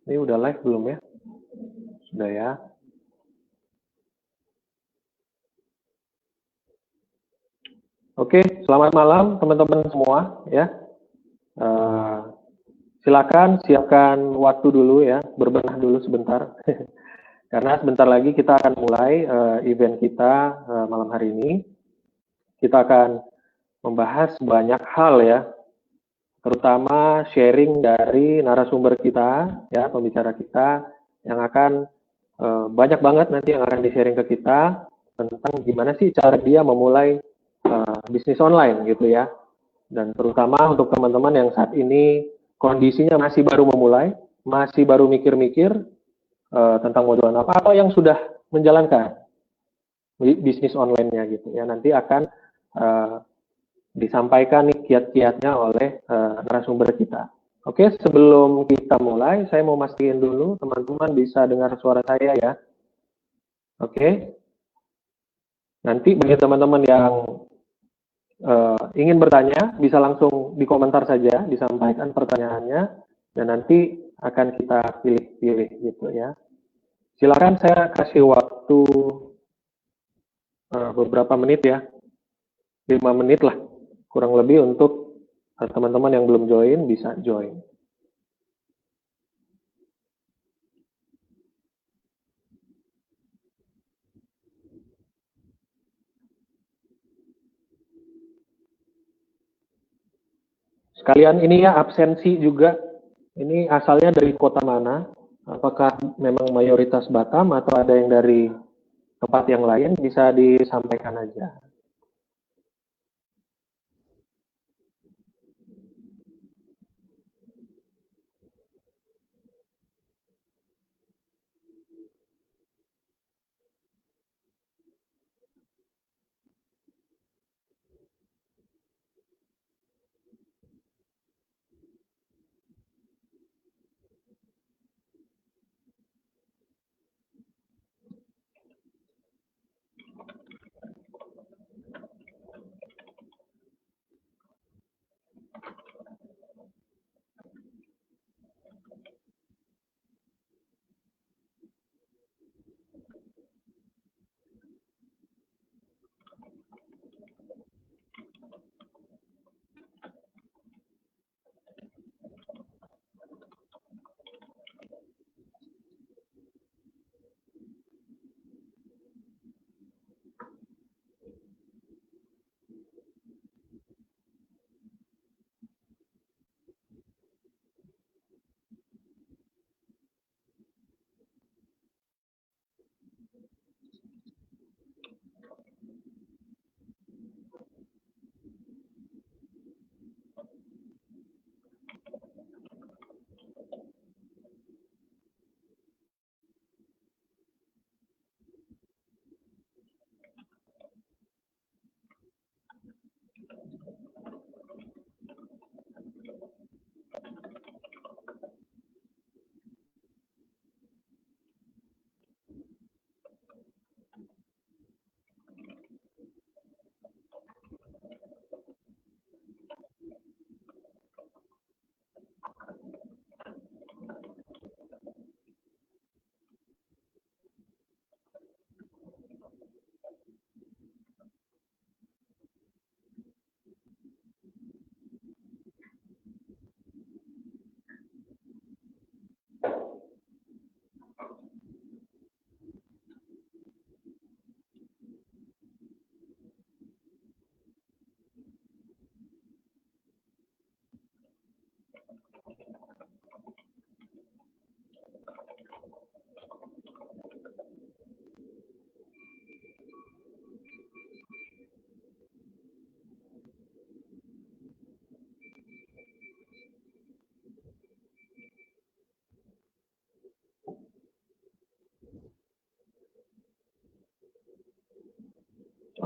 Ini udah live belum ya? Sudah ya. Oke, selamat malam teman-teman semua ya. Silakan siapkan waktu dulu ya, berbenah dulu sebentar. Karena sebentar lagi kita akan mulai event kita malam hari ini. Kita akan membahas banyak hal ya, terutama sharing dari narasumber kita, ya, pembicara kita yang akan banyak banget nanti yang akan di-sharing ke kita tentang gimana sih cara dia memulai bisnis online gitu ya. Dan terutama untuk teman-teman yang saat ini kondisinya masih baru memulai, masih baru mikir-mikir tentang modulan apa, atau yang sudah menjalankan bisnis online-nya gitu ya. Nanti akan disampaikan nih kiat-kiatnya oleh narasumber kita. Oke, sebelum kita mulai, saya mau mastiin dulu teman-teman bisa dengar suara saya ya. Oke, nanti bagi teman-teman yang ingin bertanya, bisa langsung di komentar saja, disampaikan pertanyaannya, dan nanti akan kita pilih-pilih gitu ya. Silakan saya kasih waktu beberapa menit ya, 5 menit lah, kurang lebih untuk teman-teman yang belum join bisa join. Sekalian ini ya absensi juga, ini asalnya dari kota mana? Apakah memang mayoritas Batam atau ada yang dari tempat yang lain, bisa disampaikan aja.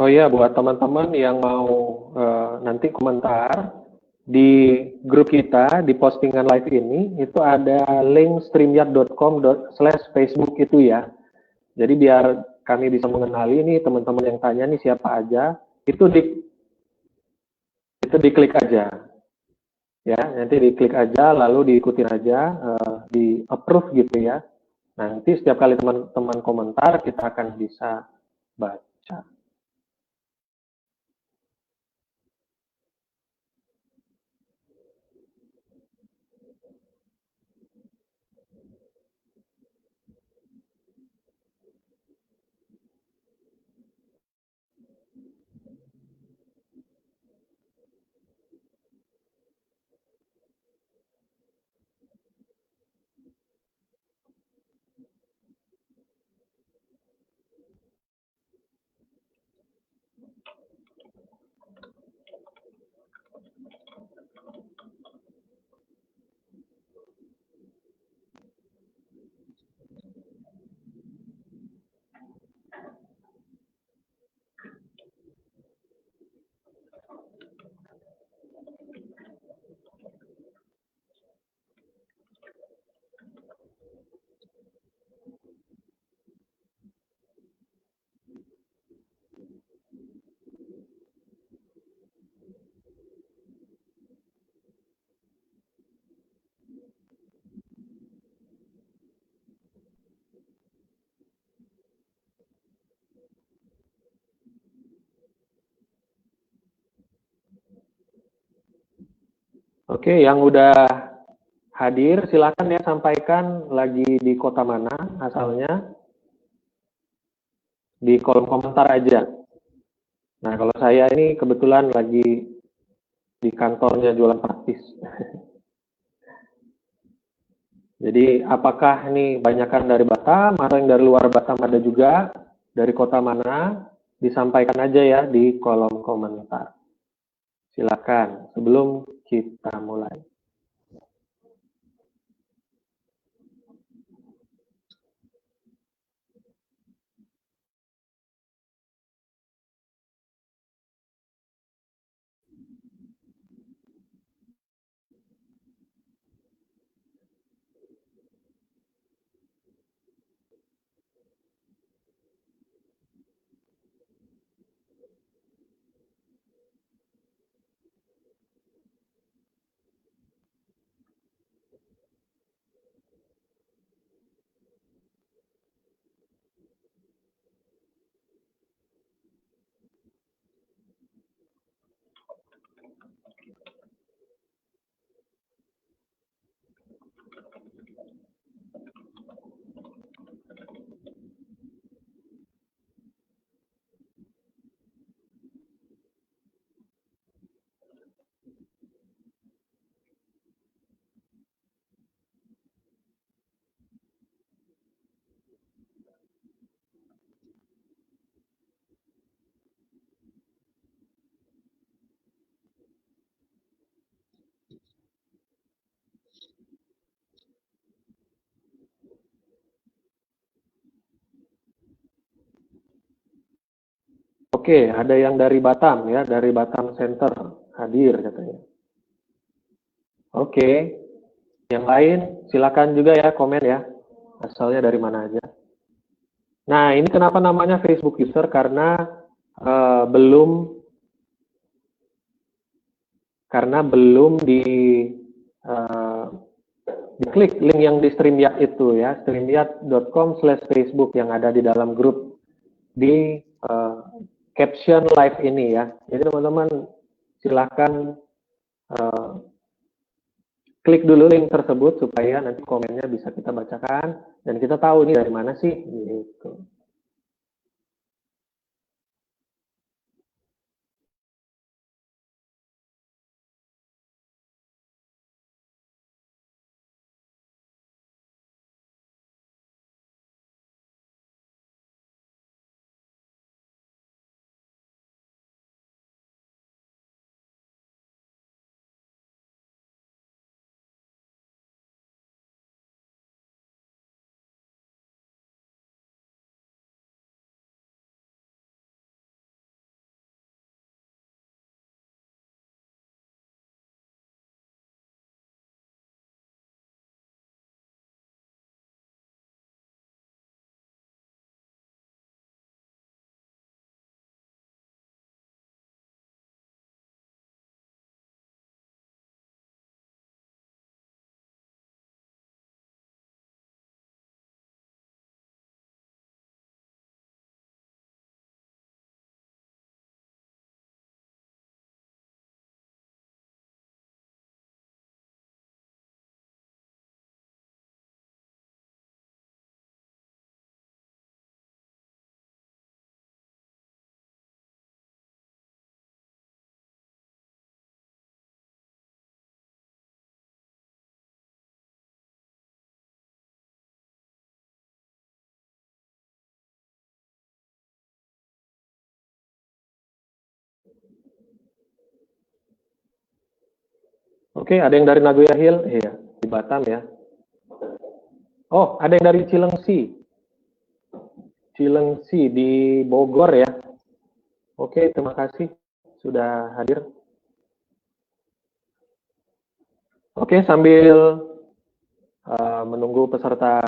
Oh iya, buat teman-teman yang mau nanti komentar, di grup kita, di postingan live ini, itu ada link streamyard.com/facebook itu ya. Jadi biar kami bisa mengenali ini teman-teman yang tanya nih siapa aja, itu diklik aja. Ya, nanti diklik aja, lalu diikutin aja, di approve gitu ya. Nanti setiap kali teman-teman komentar, kita akan bisa baca. Oke, yang udah hadir, silakan ya sampaikan lagi di kota mana asalnya, di kolom komentar aja. Nah, kalau saya ini kebetulan lagi di kantornya jualan praktis. Jadi apakah ini banyakkan dari Batam atau yang dari luar Batam ada juga, dari kota mana, disampaikan aja ya di kolom komentar. Silakan sebelum kita mulai. Oke, ada yang dari Batam ya, dari Batam Center hadir katanya. Oke, yang lain silakan juga ya komen ya, asalnya dari mana aja. Nah, ini kenapa namanya Facebook User? Karena belum uh, diklik link yang di StreamYard itu ya, streamyard.com/facebook yang ada di dalam grup di caption live ini ya. Jadi teman-teman silahkan klik dulu link tersebut supaya nanti komennya bisa kita bacakan dan kita tahu ini dari mana sih gitu. Oke, ada yang dari Nagoya Hill? Iya, di Batam ya. Oh, ada yang dari Cilengsi. Cilengsi di Bogor ya. Oke, terima kasih sudah hadir. Oke, sambil menunggu peserta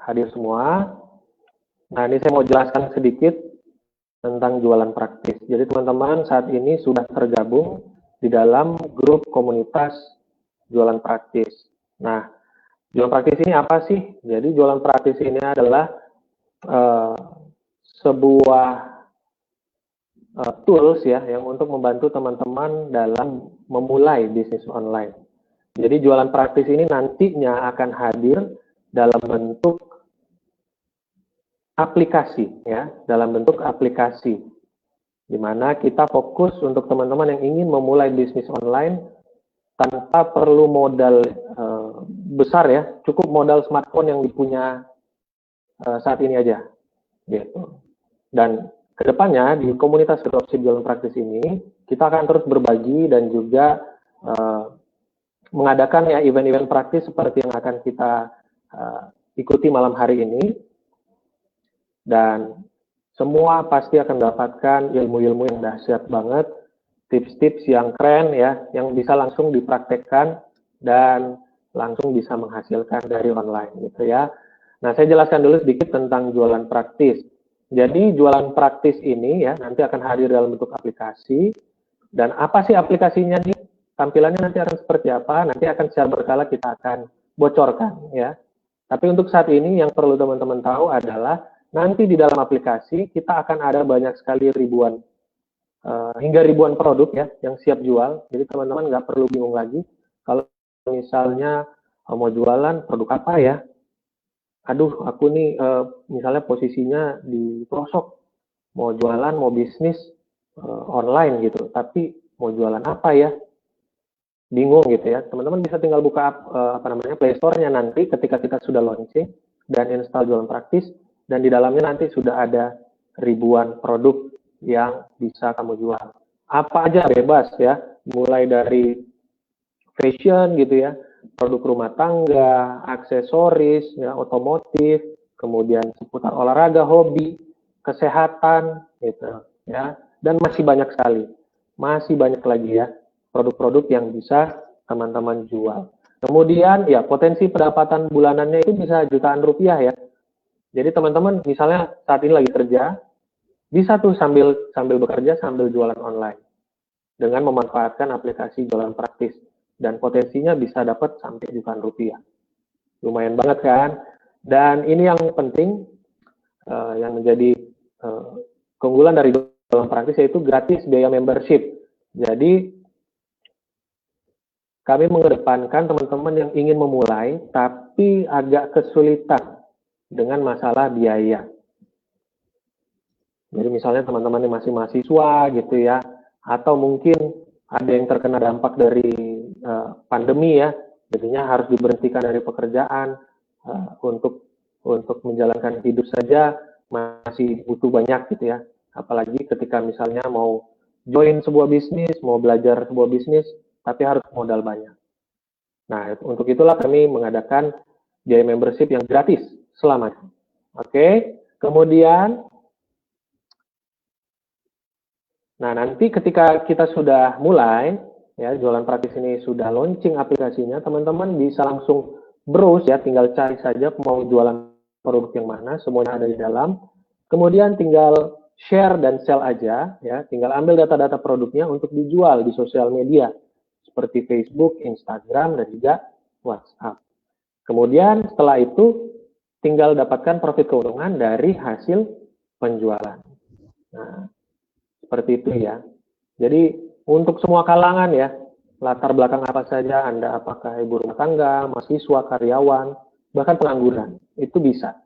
hadir semua. Nah, ini saya mau jelaskan sedikit tentang jualan praktis. Jadi teman-teman saat ini sudah tergabung di dalam grup komunitas jualan praktis. Nah, jualan praktis ini apa sih? Jadi jualan praktis ini adalah uh, sebuah tools ya yang untuk membantu teman-teman dalam memulai bisnis online. Jadi jualan praktis ini nantinya akan hadir dalam bentuk aplikasi ya, dalam bentuk aplikasi di mana kita fokus untuk teman-teman yang ingin memulai bisnis online tanpa perlu modal besar ya, cukup modal smartphone yang dipunya saat ini aja gitu. Dan kedepannya di komunitas dropship jualan praktis ini kita akan terus berbagi dan juga mengadakan ya event-event praktis seperti yang akan kita ikuti malam hari ini, dan semua pasti akan mendapatkan ilmu-ilmu yang dahsyat banget, tips-tips yang keren ya, yang bisa langsung dipraktekkan dan langsung bisa menghasilkan dari online gitu ya. Nah, saya jelaskan dulu sedikit tentang jualan praktis. Jadi jualan praktis ini ya nanti akan hadir dalam bentuk aplikasi. Dan apa sih aplikasinya nih? Tampilannya nanti akan seperti apa? Nanti akan secara berkala kita akan bocorkan ya. Tapi untuk saat ini yang perlu teman-teman tahu adalah nanti di dalam aplikasi kita akan ada banyak sekali ribuan hingga ribuan produk ya yang siap jual. Jadi teman-teman nggak perlu bingung lagi kalau misalnya mau jualan produk apa ya. Aduh, aku nih misalnya posisinya di pelosok, mau jualan, mau bisnis online gitu, tapi mau jualan apa ya? Bingung gitu ya. Teman-teman bisa tinggal buka apa namanya Play Store-nya nanti ketika kita sudah launching dan install jualan praktis, dan di dalamnya nanti sudah ada ribuan produk yang bisa kamu jual. Apa aja bebas ya, mulai dari fashion gitu ya, produk rumah tangga, aksesoris, ya, otomotif, kemudian seputar olahraga, hobi, kesehatan, gitu ya, dan masih banyak sekali, masih banyak lagi ya produk-produk yang bisa teman-teman jual. Kemudian ya potensi pendapatan bulanannya itu bisa jutaan rupiah ya. Jadi teman-teman misalnya saat ini lagi kerja, bisa tuh sambil bekerja sambil jualan online dengan memanfaatkan aplikasi jualan praktis, dan potensinya bisa dapat sampai jutaan rupiah. Lumayan banget kan? Dan ini yang penting yang menjadi keunggulan dari jualan praktis yaitu gratis biaya membership. Jadi kami mengedepankan teman-teman yang ingin memulai tapi agak kesulitan dengan masalah biaya. Jadi misalnya teman-teman yang masih mahasiswa gitu ya, atau mungkin ada yang terkena dampak dari pandemi ya, jadinya harus diberhentikan dari pekerjaan untuk menjalankan hidup saja masih butuh banyak gitu ya. Apalagi ketika misalnya mau join sebuah bisnis, mau belajar sebuah bisnis, tapi harus modal banyak. Nah, untuk itulah kami mengadakan biaya membership yang gratis selamanya. Oke, kemudian nah, nanti ketika kita sudah mulai, ya jualan praktis ini sudah launching aplikasinya, teman-teman bisa langsung browse ya, tinggal cari saja mau jualan produk yang mana, semuanya ada di dalam. Kemudian tinggal share dan sell aja, ya, tinggal ambil data-data produknya untuk dijual di sosial media, seperti Facebook, Instagram, dan juga WhatsApp. Kemudian setelah itu, tinggal dapatkan profit keuntungan dari hasil penjualan. Nah, seperti itu ya. Jadi untuk semua kalangan ya, latar belakang apa saja Anda, apakah ibu rumah tangga, mahasiswa, karyawan, bahkan pengangguran, itu bisa.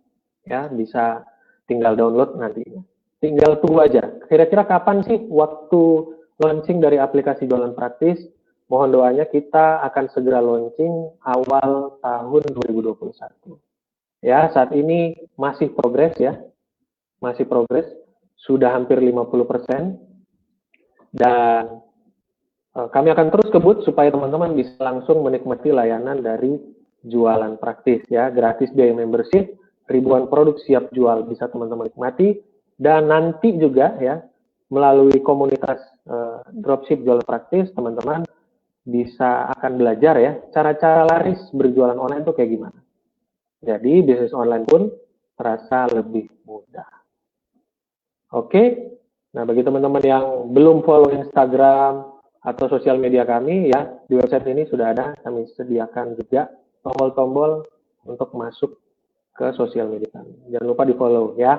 Ya, bisa tinggal download nantinya. Tinggal tunggu aja. Kira-kira kapan sih waktu launching dari aplikasi jualan praktis? Mohon doanya kita akan segera launching awal tahun 2021. Ya, saat ini masih progres ya. Masih progres, sudah hampir 50%, dan Kami akan terus kebut supaya teman-teman bisa langsung menikmati layanan dari jualan praktis ya, gratis biaya membership, ribuan produk siap jual bisa teman-teman nikmati, dan nanti juga ya melalui komunitas dropship jualan praktis teman-teman bisa akan belajar ya cara-cara laris berjualan online itu kayak gimana. Jadi bisnis online pun terasa lebih mudah. Oke, nah bagi teman-teman yang belum follow Instagram atau sosial media kami ya, di website ini sudah ada, kami sediakan juga tombol-tombol untuk masuk ke sosial media kami. Jangan lupa di follow ya.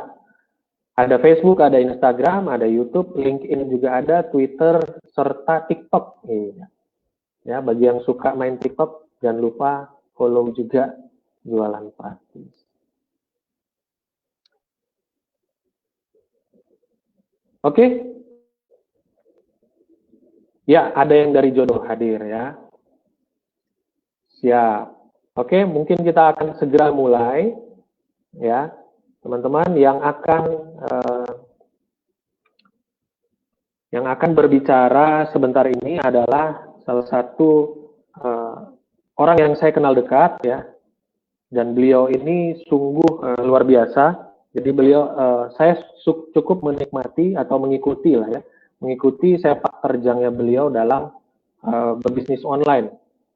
Ada Facebook, ada Instagram, ada YouTube, LinkedIn juga ada, Twitter, serta TikTok. Iya. Ya, bagi yang suka main TikTok, jangan lupa follow juga jualan praktis. Oke? Ya, ada yang dari jodoh hadir ya. Siap. Oke, mungkin kita akan segera mulai ya. Teman-teman yang akan berbicara sebentar ini adalah salah satu orang yang saya kenal dekat ya. Dan beliau ini sungguh luar biasa. Jadi beliau saya cukup menikmati atau mengikuti lah ya, mengikuti sepak terjangnya beliau dalam berbisnis online.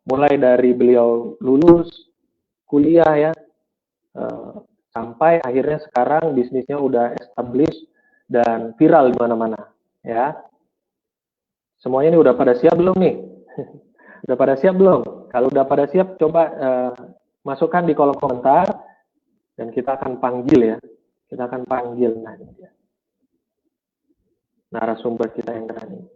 Mulai dari beliau lulus kuliah ya, sampai akhirnya sekarang bisnisnya udah established dan viral di mana-mana ya. Semuanya ini udah pada siap belum nih? Udah pada siap belum? Kalau udah pada siap, coba masukkan di kolom komentar dan kita akan panggil ya. Kita akan panggil nanti narasumber kita yang keren ini.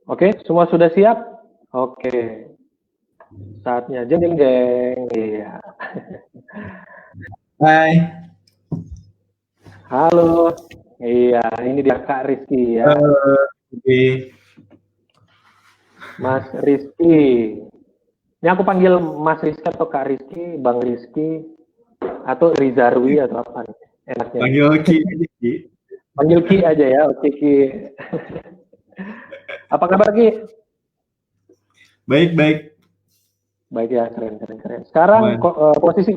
Oke, semua sudah siap? Oke. Saatnya jeng jeng jeng. Iya. Hai. Halo. Iya, ini dia Kak Rizky ya. Halo. Mas Rizky. Ini aku panggil Mas Rizky atau Kak Rizky, Bang Rizky, atau Rizarwi atau apa nih? Enaknya. Panggil Ki. Panggil Ki aja ya, oke Ki. Apa kabar Ki? Baik, baik. Baik ya, keren. Sekarang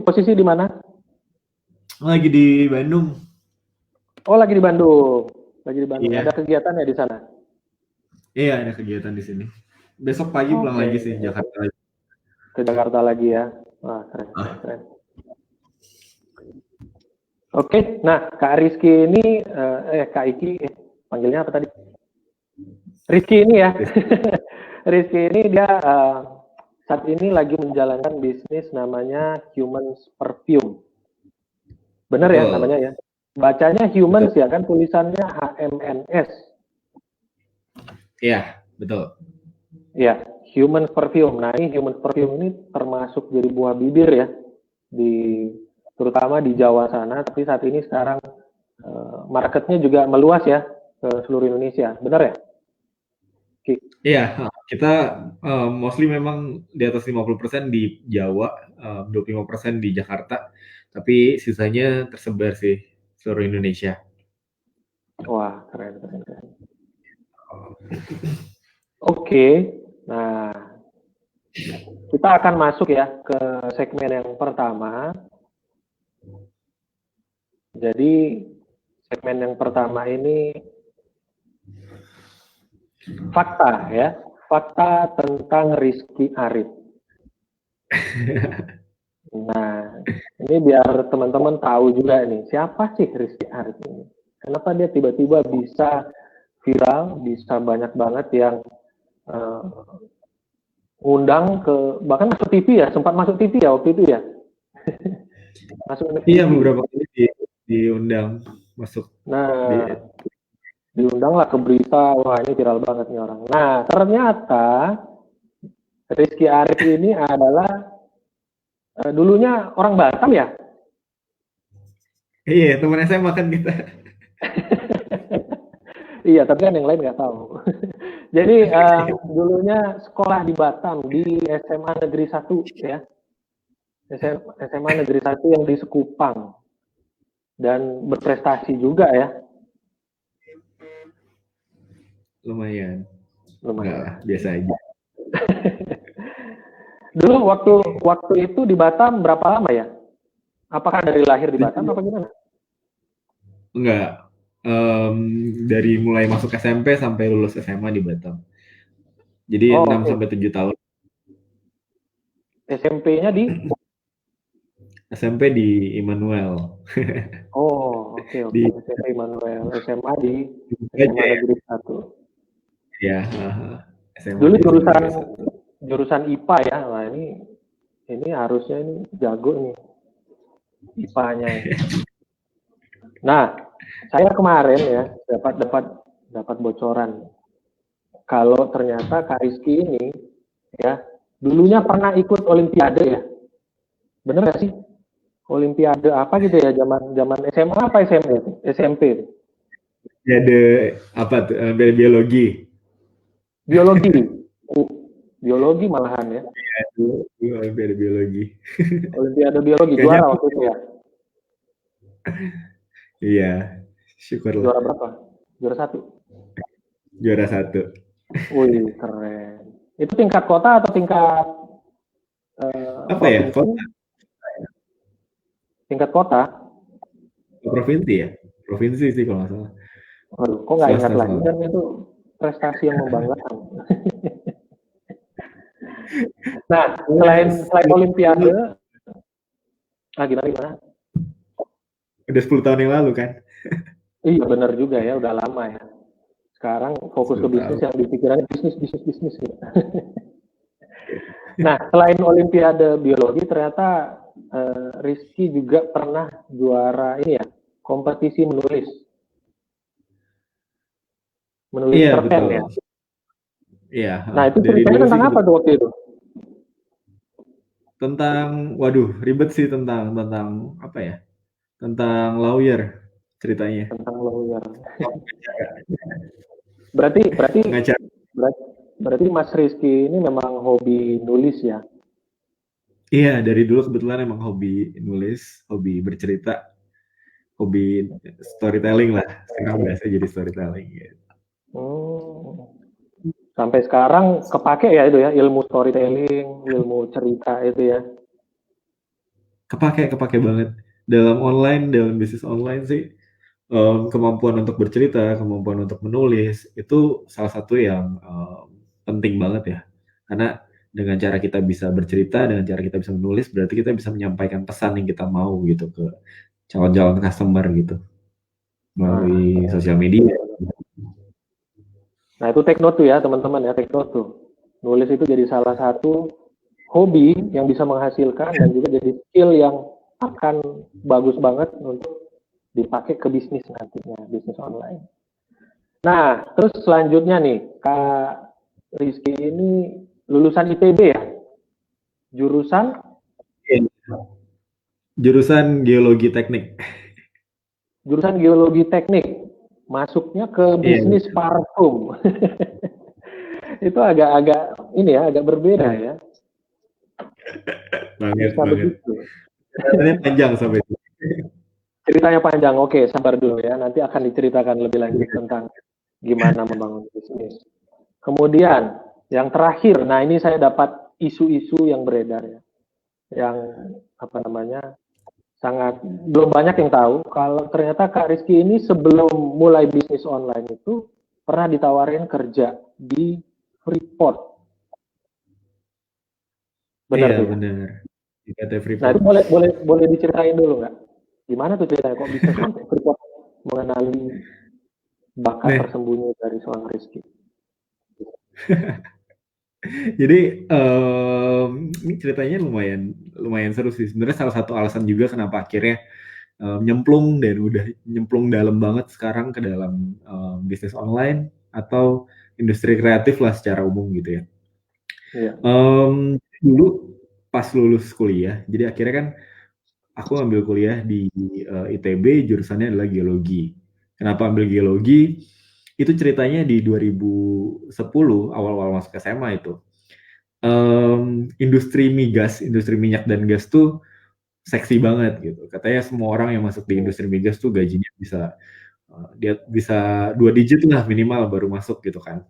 posisi di mana? Lagi di Bandung. Oh, lagi di Bandung. Iya. Ada kegiatan ya di sana? Iya, ada kegiatan di sini. Besok pagi pulang lagi sih, Jakarta lagi. Ke Jakarta lagi ya. Wah, keren. Oke, nah Kak Rizky ini, Kak Iki, panggilnya apa tadi? Rizky ini ya. Rizky ini dia saat ini lagi menjalankan bisnis namanya Humans Perfume. Benar ya namanya ya? Bacanya Humans ya kan, tulisannya HMNS. Iya, betul. Ya, Humans Perfume. Nah, ini Humans Perfume ini termasuk jadi buah bibir ya, terutama di Jawa sana. Tapi saat ini sekarang marketnya juga meluas ya ke seluruh Indonesia. Benar ya? Iya, kita mostly memang di atas 50% di Jawa, 25% di Jakarta, tapi sisanya tersebar sih seluruh Indonesia. Wah, keren. Oke, nah kita akan masuk ya ke segmen yang pertama. Jadi segmen yang pertama ini fakta ya, fakta tentang Rizky Arif. Nah, ini biar teman-teman tahu juga nih, siapa sih Rizky Arif ini? Kenapa dia tiba-tiba bisa viral, bisa banyak banget yang undang bahkan masuk TV ya, sempat masuk TV ya waktu itu ya? Masuk TV. Iya, beberapa kali diundang masuk. Nah, diundang lah ke berita, wah ini viral banget nih orang. Nah, ternyata Rizky Arif ini adalah dulunya orang Batam ya? Iya, teman SMA kan kita. Iya, tapi kan yang lain nggak tahu. Jadi dulunya sekolah di Batam di SMA Negeri 1 ya. SMA Negeri 1 yang di Sekupang dan berprestasi juga ya, Lumayan. Enggak lumayan. lah, biasa aja. Dulu waktu itu di Batam berapa lama ya? Apakah dari lahir di Batam apa gimana? Enggak. Dari mulai masuk SMP sampai lulus SMA di Batam. Jadi Oh, 6 oke. sampai 7 tahun. SMP-nya di. SMP di Immanuel. Oh, oke, oke. Di SMP Immanuel, SMA di SMA aja ya. Negeri 1. Ya, SMA Dulu di SMA jurusan Negeri 1. jurusan IPA ya. Wah, ini harusnya ini jago nih IPA-nya. Nah, saya kemarin ya dapat bocoran kalau ternyata Kak Rizky ini ya dulunya pernah ikut Olimpiade ya. Bener nggak sih? Olimpiade apa gitu ya zaman SMA apa SMP itu? SMP itu. Ya ada apa tuh? Biologi. Biologi. Uh, biologi malahan ya. Ya, dulu Olimpiade biologi. Olimpiade biologi Kayaknya juara waktu itu ya. iya, syukurlah Juara berapa? Juara 1. juara 1. Wih, keren. Itu tingkat kota atau tingkat Apa ya? provinsi? Kota Tingkat kota. provinsi ya? Provinsi sih kalau nggak salah. Waduh, kok nggak ingat Swasta lagi soalnya. kan itu prestasi yang membanggakan. Nah, selain Olimpiade, gimana gimana? Udah 10 tahun yang lalu kan? Iya benar juga ya, udah lama ya. Sekarang fokus ke 10 bisnis tahun. yang dipikirannya bisnis gitu. Nah, selain Olimpiade biologi, ternyata Rizky juga pernah juara ini ya, kompetisi menulis Iya, cerpen betul. ya. Iya, Nah, itu dari ceritanya dulu sih tentang apa tuh waktu itu? tentang waduh, ribet sih tentang apa ya? Tentang lawyer ceritanya. Tentang lawyer. Berarti berarti Ngajar. berarti, berarti Mas Rizky ini memang hobi nulis ya. Iya, dari dulu kebetulan emang hobi nulis, hobi bercerita, hobi storytelling lah. Sekarang biasa jadi storytelling gitu. Hmm. Sampai sekarang kepake ya itu ya ilmu storytelling, ilmu cerita itu ya. Kepake banget dalam online, dalam bisnis online sih. Kemampuan untuk bercerita, kemampuan untuk menulis itu salah satu yang penting banget ya. Karena dengan cara kita bisa bercerita, dengan cara kita bisa menulis, berarti kita bisa menyampaikan pesan yang kita mau gitu ke calon-calon customer gitu Nah, melalui sosial media. nah itu take note tuh ya teman-teman ya, take note tuh. Nulis itu jadi salah satu hobi yang bisa menghasilkan dan juga jadi skill yang akan bagus banget untuk dipakai ke bisnis nantinya, bisnis online. Nah, terus selanjutnya nih, Kak Rizky ini lulusan ITB ya? Jurusan Jurusan geologi teknik. jurusan geologi teknik. Masuknya ke Iya, bisnis parfum. Itu agak-agak ini ya, agak berbeda ya. banget Bisa banget. begitu. Ceritanya panjang sampai itu. Ceritanya panjang. Oke, sabar dulu ya. Nanti akan diceritakan lebih lanjut tentang gimana membangun bisnis. Kemudian yang terakhir, nah ini saya dapat isu-isu yang beredar ya, yang apa namanya sangat belum banyak yang tahu kalau ternyata Kak Rizky ini sebelum mulai bisnis online itu pernah ditawarin kerja di Freeport, benar Iya tuh ya. benar. Di PT Nah Freeport. itu boleh diceritain dulu nggak? Gimana tuh ceritanya kok bisa sampai Freeport mengenali bakat Nah, tersembunyi dari seorang Rizky? jadi ini ceritanya lumayan lumayan seru sih. Sebenarnya salah satu alasan juga kenapa akhirnya nyemplung dan udah nyemplung dalam banget sekarang ke dalam bisnis online atau industri kreatif lah secara umum gitu ya. Iya. Dulu pas lulus kuliah, jadi akhirnya kan aku ambil kuliah di ITB, jurusannya adalah geologi. Kenapa ambil geologi? Itu ceritanya di 2010 awal-awal masuk SMA itu. industri migas, industri minyak dan gas tuh seksi banget gitu. Katanya semua orang yang masuk di Hmm. industri migas tuh gajinya bisa dia bisa 2 digit lah minimal baru masuk gitu kan.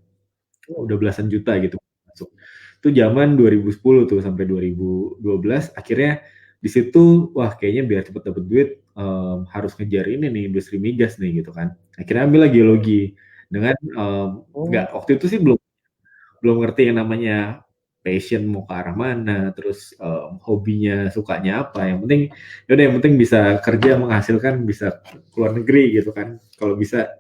Hmm. Udah belasan juta gitu masuk. Itu zaman 2010 tuh sampai 2012 akhirnya di situ wah kayaknya biar cepet dapet duit harus ngejar ini nih industri migas nih gitu kan. Akhirnya ambil lagi geologi dengan nggak Hmm. waktu itu sih belum belum ngerti yang namanya passion mau ke arah mana, terus hobinya sukanya apa. Yang penting yaudah yang penting bisa kerja menghasilkan bisa keluar negeri gitu kan. Kalau bisa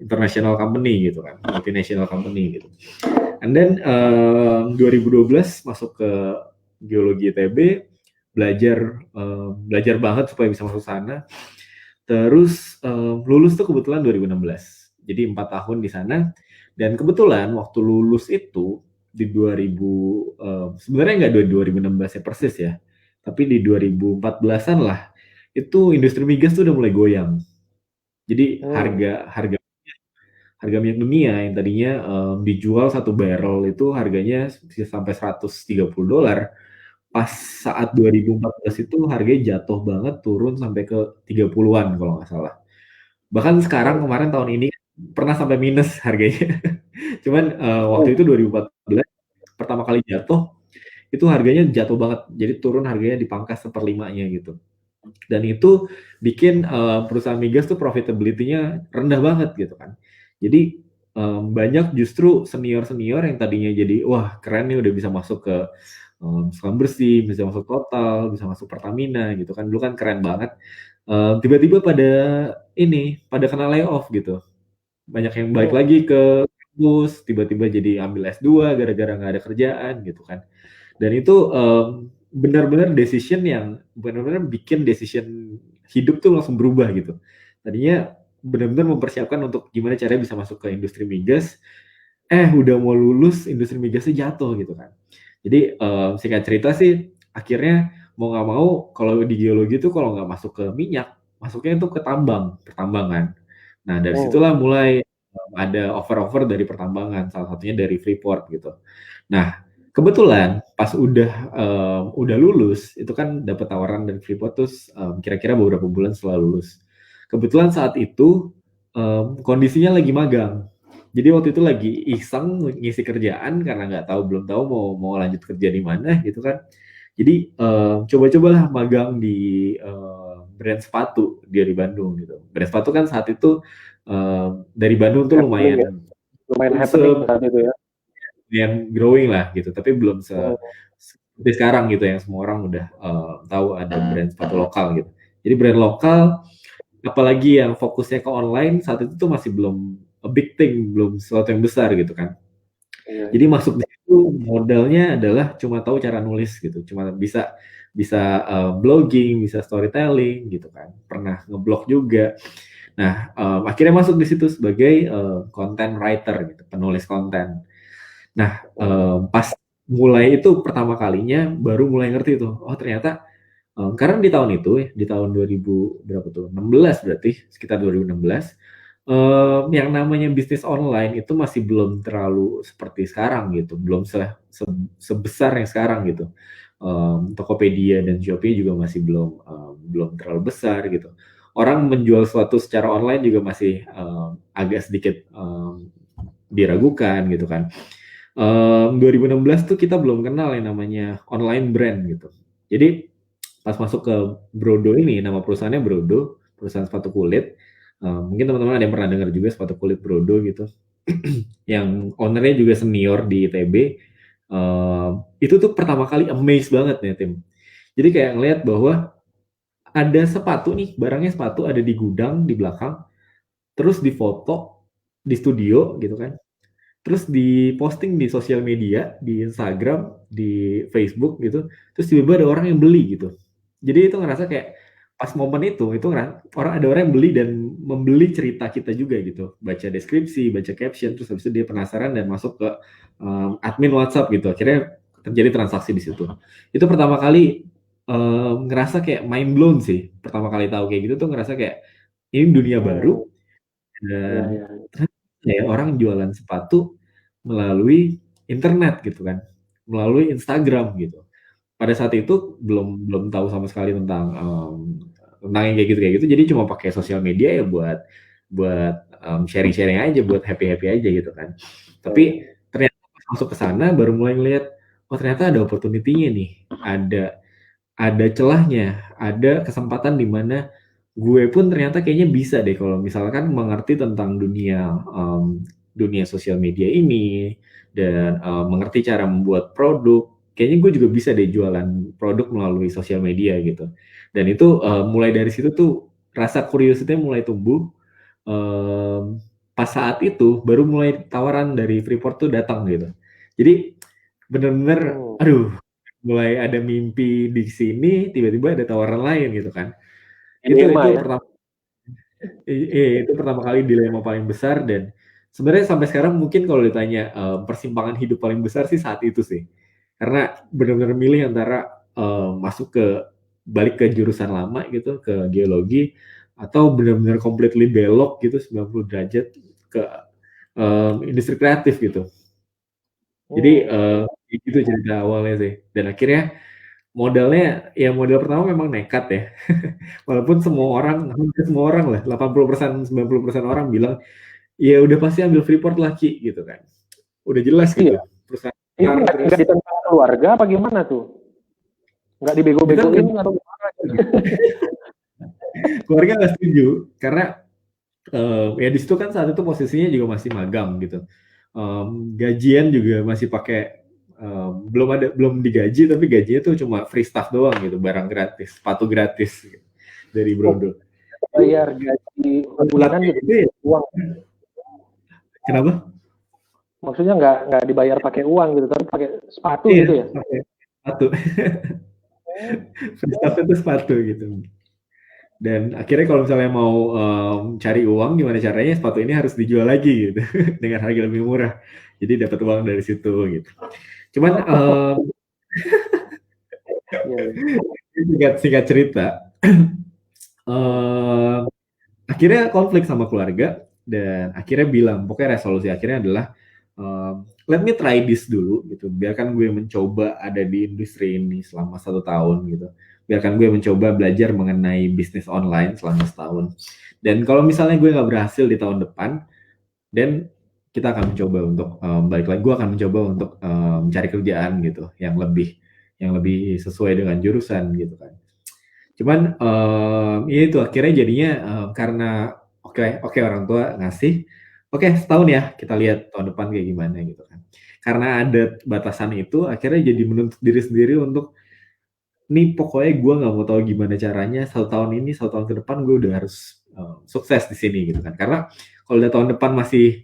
international company gitu kan, multinational company gitu. And then 2012 masuk ke geologi ITB, belajar banget supaya bisa masuk sana. Terus lulus tuh kebetulan 2016. Jadi 4 tahun di sana. Dan kebetulan waktu lulus itu di 2000 sebenarnya nggak 2016 ya persis ya, tapi di 2014-an lah itu industri migas tuh udah mulai goyang. Jadi Hmm. harga harga harga minyak dunia yang tadinya dijual 1 barrel itu harganya bisa sampai $130. Pas saat 2014 itu harganya jatuh banget turun sampai ke 30-an kalau nggak salah. Bahkan sekarang Oh. kemarin tahun ini pernah sampai minus harganya. Cuman waktu Oh. itu 2014 pertama kali jatuh itu harganya jatuh banget. Jadi turun harganya dipangkas seperlimanya gitu. Dan itu bikin perusahaan migas tuh profitability-nya rendah banget gitu kan. Jadi banyak justru senior-senior yang tadinya jadi wah keren nih udah bisa masuk ke Selam Bersih, bisa masuk Total, bisa masuk Pertamina gitu kan. Dulu kan keren banget. Tiba-tiba pada kena layoff gitu. Banyak yang balik Hmm. lagi ke kampus, tiba-tiba jadi ambil S2 gara-gara nggak ada kerjaan gitu kan. Dan itu benar-benar decision yang benar-benar bikin decision hidup tuh langsung berubah gitu. Tadinya benar-benar mempersiapkan untuk gimana caranya bisa masuk ke industri migas, udah mau lulus industri migasnya jatuh gitu kan. Jadi singkat cerita sih akhirnya mau nggak mau kalau di geologi itu kalau nggak masuk ke minyak, masuknya itu ke pertambangan. Nah dari Hmm. situlah mulai ada offer-offer dari pertambangan, salah satunya dari Freeport gitu. Nah kebetulan pas udah lulus itu kan dapat tawaran dari Freeport terus kira-kira beberapa bulan setelah lulus. Kebetulan saat itu kondisinya lagi magang. Jadi waktu itu lagi iseng ngisi kerjaan karena nggak tahu belum tahu mau mau lanjut kerja di mana gitu kan. Jadi coba-cobalah magang di brand sepatu dia di Bandung gitu. Brand sepatu kan saat itu dari Bandung tuh Happening ya. lumayan Lumayan se happening saat itu ya. yang growing lah gitu, tapi belum Hmm. seperti sekarang gitu yang semua orang udah tahu ada brand sepatu lokal gitu. Jadi brand lokal, apalagi yang fokusnya ke online saat itu tuh masih belum a big thing, belum sesuatu yang besar gitu kan. Iya, Jadi iya. masuk di situ modalnya adalah cuma tahu cara nulis gitu, cuma bisa bisa blogging, bisa storytelling gitu kan. Pernah ngeblog juga. Nah, akhirnya masuk di situ sebagai content writer gitu, penulis konten. Nah, Hmm. pas mulai itu pertama kalinya baru mulai ngerti tuh, oh ternyata karena di tahun itu ya, di tahun 2000 berapa tuh? 16 berarti, sekitar 2016, yang namanya bisnis online itu masih belum terlalu seperti sekarang gitu, belum sebesar yang sekarang gitu. Tokopedia dan Shopee juga masih belum terlalu besar gitu. Orang menjual sesuatu secara online juga masih agak sedikit diragukan gitu kan. 2016 tuh kita belum kenal yang namanya online brand gitu. Jadi pas masuk ke Brodo ini, nama perusahaannya Brodo, perusahaan sepatu kulit. Mungkin teman-teman ada yang pernah dengar juga sepatu kulit Brodo gitu. Yang ownernya juga senior di ITB. Itu tuh pertama kali amazed banget nih tim. Jadi kayak ngeliat bahwa ada sepatu nih, barangnya sepatu ada di gudang di belakang, terus difoto di studio gitu kan. Terus diposting di sosial media, di Instagram, di Facebook gitu, terus tiba-tiba ada orang yang beli gitu. Jadi itu ngerasa kayak pas momen itu ada orang yang beli dan membeli cerita kita juga gitu. Baca deskripsi, baca caption, terus habis itu dia penasaran dan masuk ke admin WhatsApp gitu. Akhirnya terjadi transaksi di situ. Itu pertama kali ngerasa kayak mind blown sih. Pertama kali tahu kayak gitu tuh ngerasa kayak ini dunia Hmm. baru Iya, dan iya. ya orang jualan sepatu melalui internet gitu kan. melalui Instagram gitu. Pada saat itu belum belum tahu sama sekali tentang yang kayak gitu. Jadi cuma pakai sosial media ya buat sharing-sharing aja, buat happy-happy aja gitu kan. Tapi ternyata pas masuk ke sana baru mulai ngelihat, oh ternyata ada opportunity-nya nih, ada celahnya, ada kesempatan di mana gue pun ternyata kayaknya bisa deh kalau misalkan mengerti tentang dunia sosial media ini dan mengerti cara membuat produk. Kayaknya gue juga bisa deh jualan produk melalui sosial media gitu. Dan itu mulai dari situ tuh rasa curiosity mulai tumbuh. Pas saat itu baru mulai tawaran dari Freeport tuh datang gitu. Jadi bener-bener, aduh, mulai ada mimpi di sini, tiba-tiba ada tawaran lain gitu kan. Itu Dilema ya. pertama kali dilema paling besar, dan sebenarnya sampai sekarang mungkin kalau ditanya persimpangan hidup paling besar sih saat itu sih. Karena benar-benar milih antara masuk ke balik ke jurusan lama gitu, ke geologi, atau benar-benar completely belok gitu 90 derajat ke industri kreatif gitu. Jadi itu cerita awalnya sih. Dan akhirnya modal pertama memang nekat ya. Walaupun semua orang, hampir semua orang lah, 80%, 90% orang bilang, ya udah pasti ambil Freeport lah Ki, gitu kan. Udah jelas Iya. gitu. Perusahaan Itu besar, nggak terus ditentang keluarga apa gimana tuh? Nggak dibego-begoin atau gimana? keluarga nggak setuju. Karena ya di situ kan saat itu posisinya juga masih magang gitu. Gajian juga masih pakai belum digaji, tapi gajinya tuh cuma free stuff doang gitu, barang gratis, sepatu gratis gitu, dari Oh, Brondo. bayar gaji bulanan gitu, Itu ya, uang. kenapa? Maksudnya nggak dibayar pakai uang gitu, tapi pakai sepatu Iya, gitu ya? pakai sepatu. Free stuff itu sepatu gitu. Dan akhirnya kalau misalnya mau cari uang, gimana caranya sepatu ini harus dijual lagi gitu dengan harga lebih murah. Jadi dapat uang dari situ gitu. Cuman Iya, iya. singkat cerita, eh, akhirnya konflik sama keluarga dan akhirnya bilang, pokoknya resolusi akhirnya adalah let me try this dulu gitu. Biarkan gue mencoba ada di industri ini selama 1 tahun gitu. Biarkan gue mencoba belajar mengenai bisnis online selama setahun. Dan kalau misalnya gue nggak berhasil di tahun depan, dan kita akan mencoba untuk balik lagi. Gue akan mencoba untuk mencari kerjaan gitu yang lebih sesuai dengan jurusan gitu kan. Cuman ya itu akhirnya jadinya karena oke orang tua ngasih, oke setahun ya kita lihat tahun depan kayak gimana gitu kan. Karena ada batasan itu, akhirnya jadi menuntut diri sendiri untuk nih pokoknya gue nggak mau tahu gimana caranya 1 tahun ini, 1 tahun ke depan gue udah harus sukses di sini gitu kan. Karena kalau udah tahun depan masih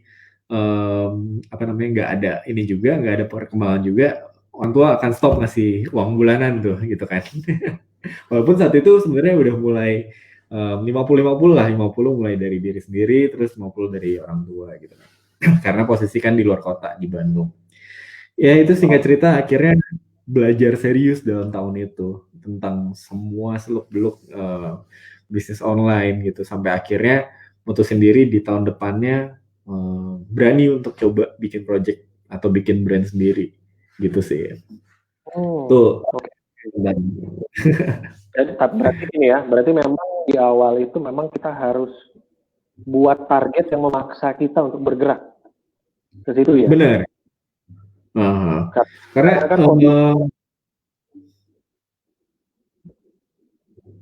apa namanya nggak ada ini juga, nggak ada perkembangan juga, orang tua akan stop ngasih uang bulanan tuh gitu kan. Walaupun saat itu sebenarnya udah mulai 50-50 lah, 50 mulai dari diri sendiri, terus 50 dari orang tua gitu kan. Karena posisi kan di luar kota, di Bandung. Ya itu singkat cerita akhirnya belajar serius dalam tahun itu tentang semua seluk-beluk bisnis online gitu, sampai akhirnya mutusin diri di tahun depannya berani untuk coba bikin project atau bikin brand sendiri gitu sih. Tuh. Oke. Tapi berarti ini ya, berarti memang di awal itu memang kita harus buat target yang memaksa kita untuk bergerak ke situ ya. Benar. Karena kan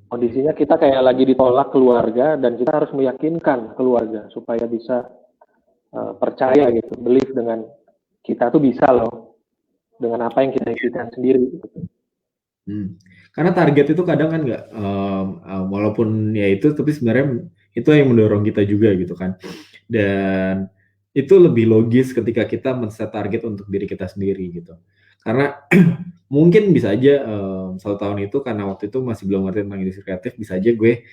kondisinya kita kayak lagi ditolak keluarga dan kita harus meyakinkan keluarga supaya bisa percaya gitu, believe dengan kita tuh bisa loh dengan apa yang kita inginkan sendiri. Gitu. Karena target itu kadang kan nggak, walaupun ya itu, tapi sebenarnya itu yang mendorong kita juga gitu kan. Dan itu lebih logis ketika kita men-set target untuk diri kita sendiri gitu. Karena mungkin bisa aja 1 tahun itu karena waktu itu masih belum ngerti tentang industri kreatif, bisa aja gue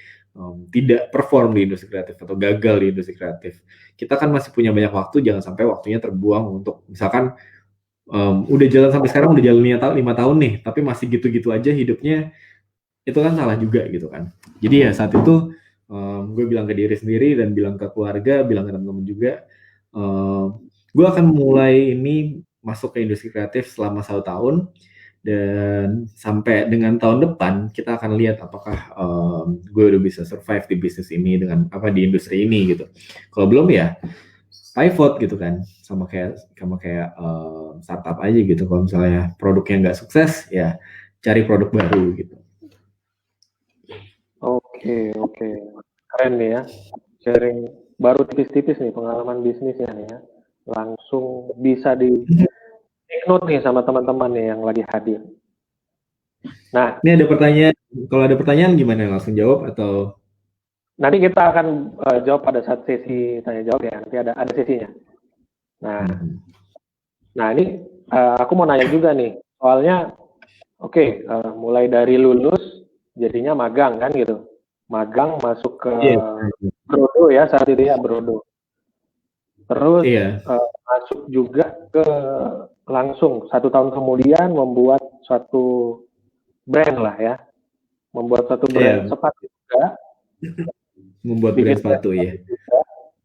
tidak perform di industri kreatif atau gagal di industri kreatif. Kita kan masih punya banyak waktu, jangan sampai waktunya terbuang untuk misalkan udah jalan sampai sekarang, udah jalan 5 tahun nih, tapi masih gitu-gitu aja hidupnya, itu kan salah juga gitu kan. Jadi ya saat itu gue bilang ke diri sendiri dan bilang ke keluarga, bilang ke teman-teman juga, gue akan mulai ini masuk ke industri kreatif selama 1 tahun, dan sampai dengan tahun depan kita akan lihat apakah gue udah bisa survive di bisnis ini dengan di industri ini gitu. Kalau belum ya pivot gitu kan, sama kayak startup aja gitu. Kalau misalnya produknya nggak sukses ya cari produk baru gitu. Oke. Keren nih ya. Sharing baru tipis-tipis nih pengalaman bisnisnya nih ya. Langsung bisa di take note nih sama teman-teman nih yang lagi hadir. Nah, Ini ada pertanyaan, kalau ada pertanyaan gimana, langsung jawab atau? nanti kita akan jawab pada saat sesi tanya jawab ya. Nanti ada sesinya. Nah ini aku mau nanya juga nih. Soalnya mulai dari lulus jadinya magang kan gitu. Magang masuk ke Brodo ya saat itu ya, Brodo. Terus masuk juga ke langsung 1 tahun kemudian membuat suatu brand lah ya. Membuat suatu brand sepatu juga. Membuat brand sepatu ya.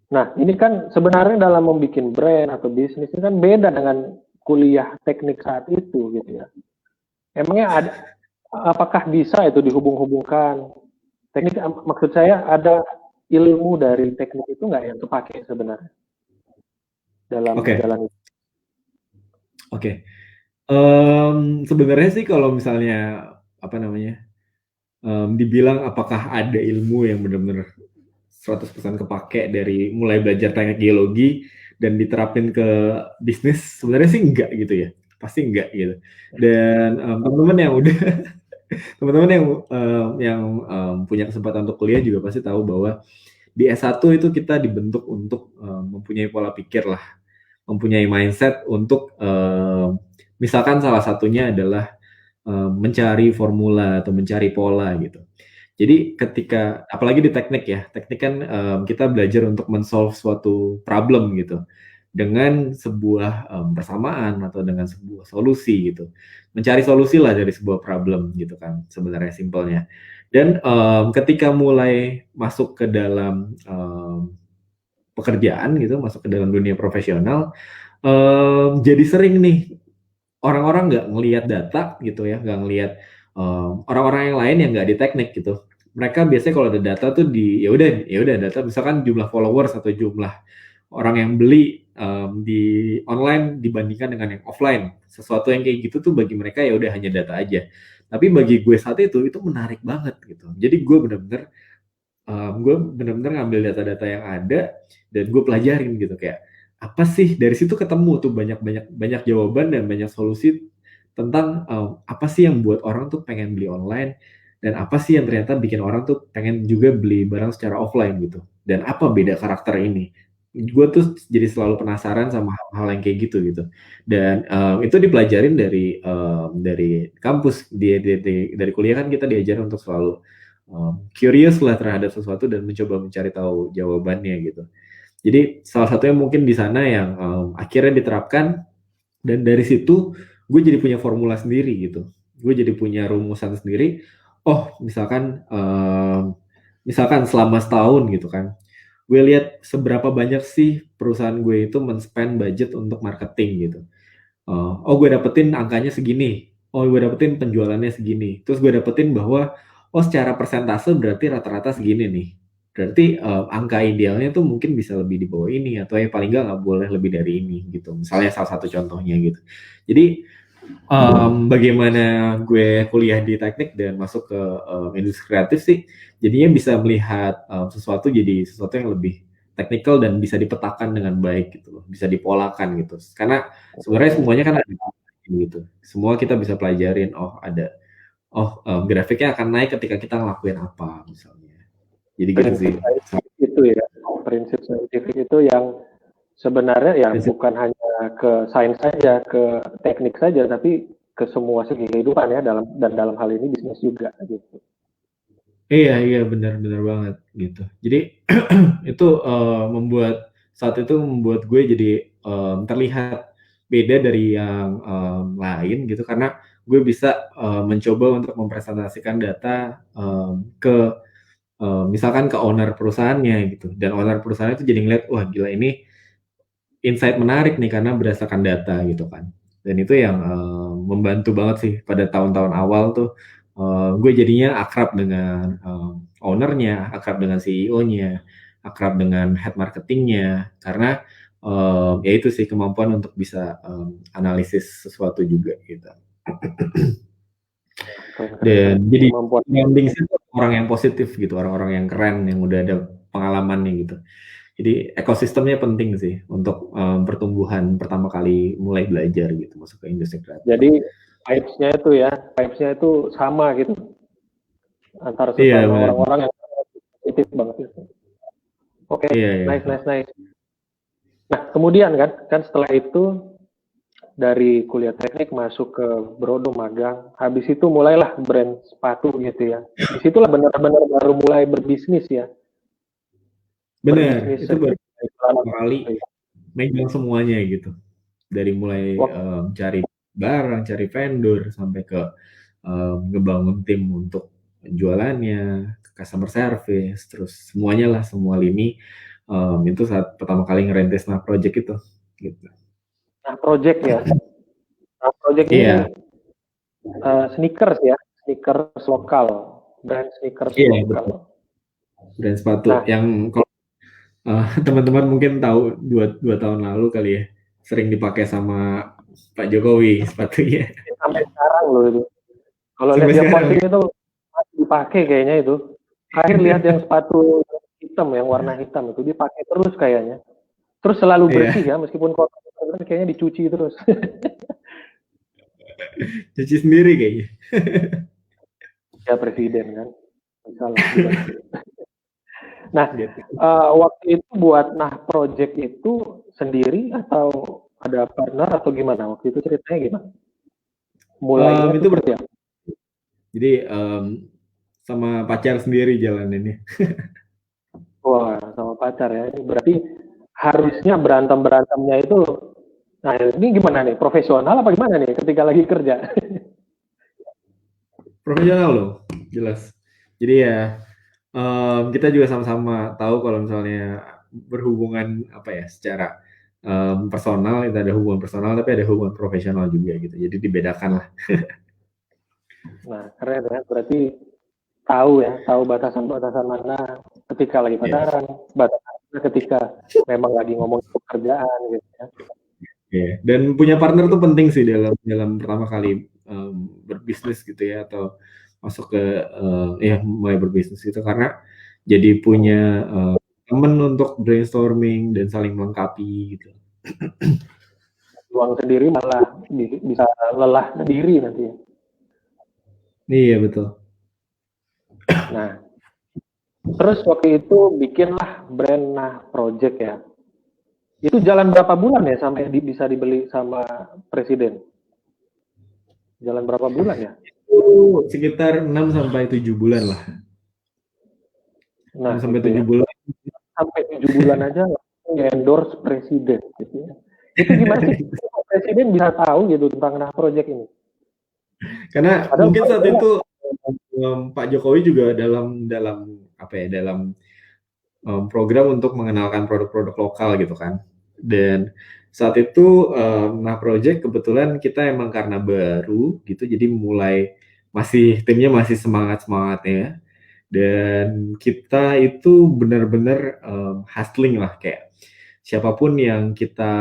Nah, ini kan sebenarnya dalam membuat brand atau bisnis ini kan beda dengan kuliah teknik saat itu gitu ya. Emangnya apakah bisa itu dihubung-hubungkan? Teknik, maksud saya ada ilmu dari teknik itu nggak yang kepake sebenarnya dalam menjalani? Sebenarnya sih kalau misalnya dibilang apakah ada ilmu yang benar-benar 100% kepake dari mulai belajar teknik geologi dan diterapin ke bisnis, sebenarnya sih enggak gitu ya, pasti enggak gitu. Dan teman-teman yang udah teman-teman yang punya kesempatan untuk kuliah juga pasti tahu bahwa di S1 itu kita dibentuk untuk mempunyai pola pikir lah, mempunyai mindset untuk misalkan salah satunya adalah mencari formula atau mencari pola gitu. Jadi ketika, apalagi di teknik ya, teknik kan kita belajar untuk men-solve suatu problem gitu dengan sebuah persamaan atau dengan sebuah solusi gitu. Mencari solusi lah dari sebuah problem gitu kan, sebenarnya simpelnya. Dan ketika mulai masuk ke dalam pekerjaan gitu, masuk ke dalam dunia profesional, jadi sering nih orang-orang nggak ngelihat data gitu ya, nggak ngelihat orang-orang yang lain yang nggak di teknik gitu. Mereka biasanya kalau ada data tuh ya udah data, misalkan jumlah followers atau jumlah orang yang beli di online dibandingkan dengan yang offline. Sesuatu yang kayak gitu tuh bagi mereka ya udah hanya data aja. Tapi bagi gue saat itu menarik banget gitu. Jadi gue bener-bener ngambil data-data yang ada dan gue pelajarin gitu, kayak apa sih, dari situ ketemu tuh banyak jawaban dan banyak solusi tentang apa sih yang buat orang tuh pengen beli online, dan apa sih yang ternyata bikin orang tuh pengen juga beli barang secara offline gitu, dan apa beda karakter ini. Gue tuh jadi selalu penasaran sama hal-hal yang kayak gitu, dan itu dipelajarin dari kampus, dari kuliah kan kita diajarin untuk selalu curious lah terhadap sesuatu dan mencoba mencari tahu jawabannya gitu. Jadi salah satunya mungkin di sana yang akhirnya diterapkan, dan dari situ gue jadi punya formula sendiri gitu. Gue jadi punya rumusan sendiri. Oh, misalkan selama setahun gitu kan, gue lihat seberapa banyak sih perusahaan gue itu men-spend budget untuk marketing gitu. Oh, gue dapetin angkanya segini. Oh, gue dapetin penjualannya segini. Terus gue dapetin bahwa secara persentase berarti rata-rata segini nih. Berarti angka idealnya tuh mungkin bisa lebih di bawah ini, atau yang paling nggak boleh lebih dari ini gitu. Misalnya salah satu contohnya gitu. Jadi bagaimana gue kuliah di teknik dan masuk ke industri kreatif sih, jadinya bisa melihat sesuatu jadi sesuatu yang lebih teknikal dan bisa dipetakan dengan baik gitu loh, bisa dipolakan gitu. Karena sebenarnya semuanya kan ada gitu. Semua kita bisa pelajarin, grafiknya akan naik ketika kita ngelakuin apa misalnya. Jadi gitu sih. Itu ya, prinsip saintifik itu yang sebenarnya ya bukan hanya ke sains saja, ke teknik saja, tapi ke semua segi kehidupan ya, dalam hal ini bisnis juga gitu. Iya benar banget gitu. Jadi itu saat itu membuat gue jadi terlihat beda dari yang lain gitu, karena gue bisa mencoba untuk mempresentasikan data ke misalkan ke owner perusahaannya gitu, dan owner perusahaan itu jadi ngeliat, wah gila, ini insight menarik nih karena berdasarkan data gitu kan. Dan itu yang membantu banget sih pada tahun-tahun awal tuh gue jadinya akrab dengan ownernya, akrab dengan CEO-nya, akrab dengan head marketingnya karena ya itu sih kemampuan untuk bisa analisis sesuatu juga gitu. Keren. Dan jadi Kemampuan. branding sih orang yang positif gitu, orang-orang yang keren yang udah ada pengalamannya gitu. Jadi ekosistemnya penting sih untuk pertumbuhan pertama kali mulai belajar gitu masuk ke industri kreatif. Jadi vibes-nya itu sama gitu antara Iya sesama benar. orang-orang yang positif banget itu. Oke, Iya. nice. Nah, kemudian kan setelah itu dari kuliah teknik masuk ke Brodo magang, habis itu mulailah brand sepatu gitu ya. Disitulah benar-benar baru mulai berbisnis ya, Benar, berbisnis itu baru celana. pertama kali megang semuanya gitu. Dari mulai Waktu cari barang, cari vendor sampai ke ngebangun tim untuk jualannya, customer service, terus semuanya lah, semua lini itu saat pertama kali ngerintis Nah Project itu. Gitu. nah project ya, nah project ini Iya, sneakers ya, sneakers lokal, brand sneakers iya betul. lokal. Brand sepatu Nah, yang kalau teman-teman mungkin tahu dua tahun lalu kali ya, sering dipakai sama Pak Jokowi sepatunya. sampai sekarang loh itu. Kalau lihat Sampai dia sekarang. posting itu masih dipakai kayaknya itu. Terakhir lihat yang sepatu hitam, yang warna hitam itu dipakai terus kayaknya. Terus selalu bersih Iya, ya, meskipun kotor kayaknya dicuci terus. cuci sendiri kayaknya. Ya presiden kan, salah dibantu. Nah, Gitu. waktu itu buat project itu sendiri atau ada partner atau gimana? Waktu itu ceritanya gimana? Mulainya tuh Itu seperti apa? jadi sama pacar sendiri jalan ini. Wah, sama pacar ya. Ini berarti harusnya berantem-berantemnya itu, nah ini gimana nih? Profesional apa gimana nih ketika lagi kerja? Profesional loh, jelas. Jadi ya kita juga sama-sama tahu kalau misalnya berhubungan apa ya secara personal itu ada hubungan personal tapi ada hubungan profesional juga gitu. Jadi dibedakan lah. Nah, keren ya. Berarti tahu batasan-batasan mana ketika lagi Yes. pacaran, batasan ketika memang lagi ngomong pekerjaan gitu ya. Yeah. Dan punya partner tuh penting sih dalam dalam pertama kali berbisnis gitu ya atau masuk ke ya mulai berbisnis itu karena jadi punya teman untuk brainstorming dan saling melengkapi gitu. Uang sendiri malah bisa lelah sendiri nanti. Iya betul. Nah, terus waktu itu bikinlah brand Project ya. Itu jalan berapa bulan ya sampai bisa dibeli sama presiden? Jalan berapa bulan ya? Itu sekitar 6 sampai 7 bulan lah. Nah, 6 sampai itu 7 ya. bulan. Sampai 7 bulan aja langsung endorse presiden gitu ya. Itu gimana sih presiden bisa tahu gitu tentang Project ini? Karena Padahal mungkin saat itu Pak Jokowi juga dalam dalam apa ya dalam program untuk mengenalkan produk-produk lokal gitu kan. Dan saat itu Nah Project kebetulan kita emang karena baru gitu jadi mulai timnya masih semangat-semangatnya dan kita itu benar-benar hustling lah kayak siapapun yang kita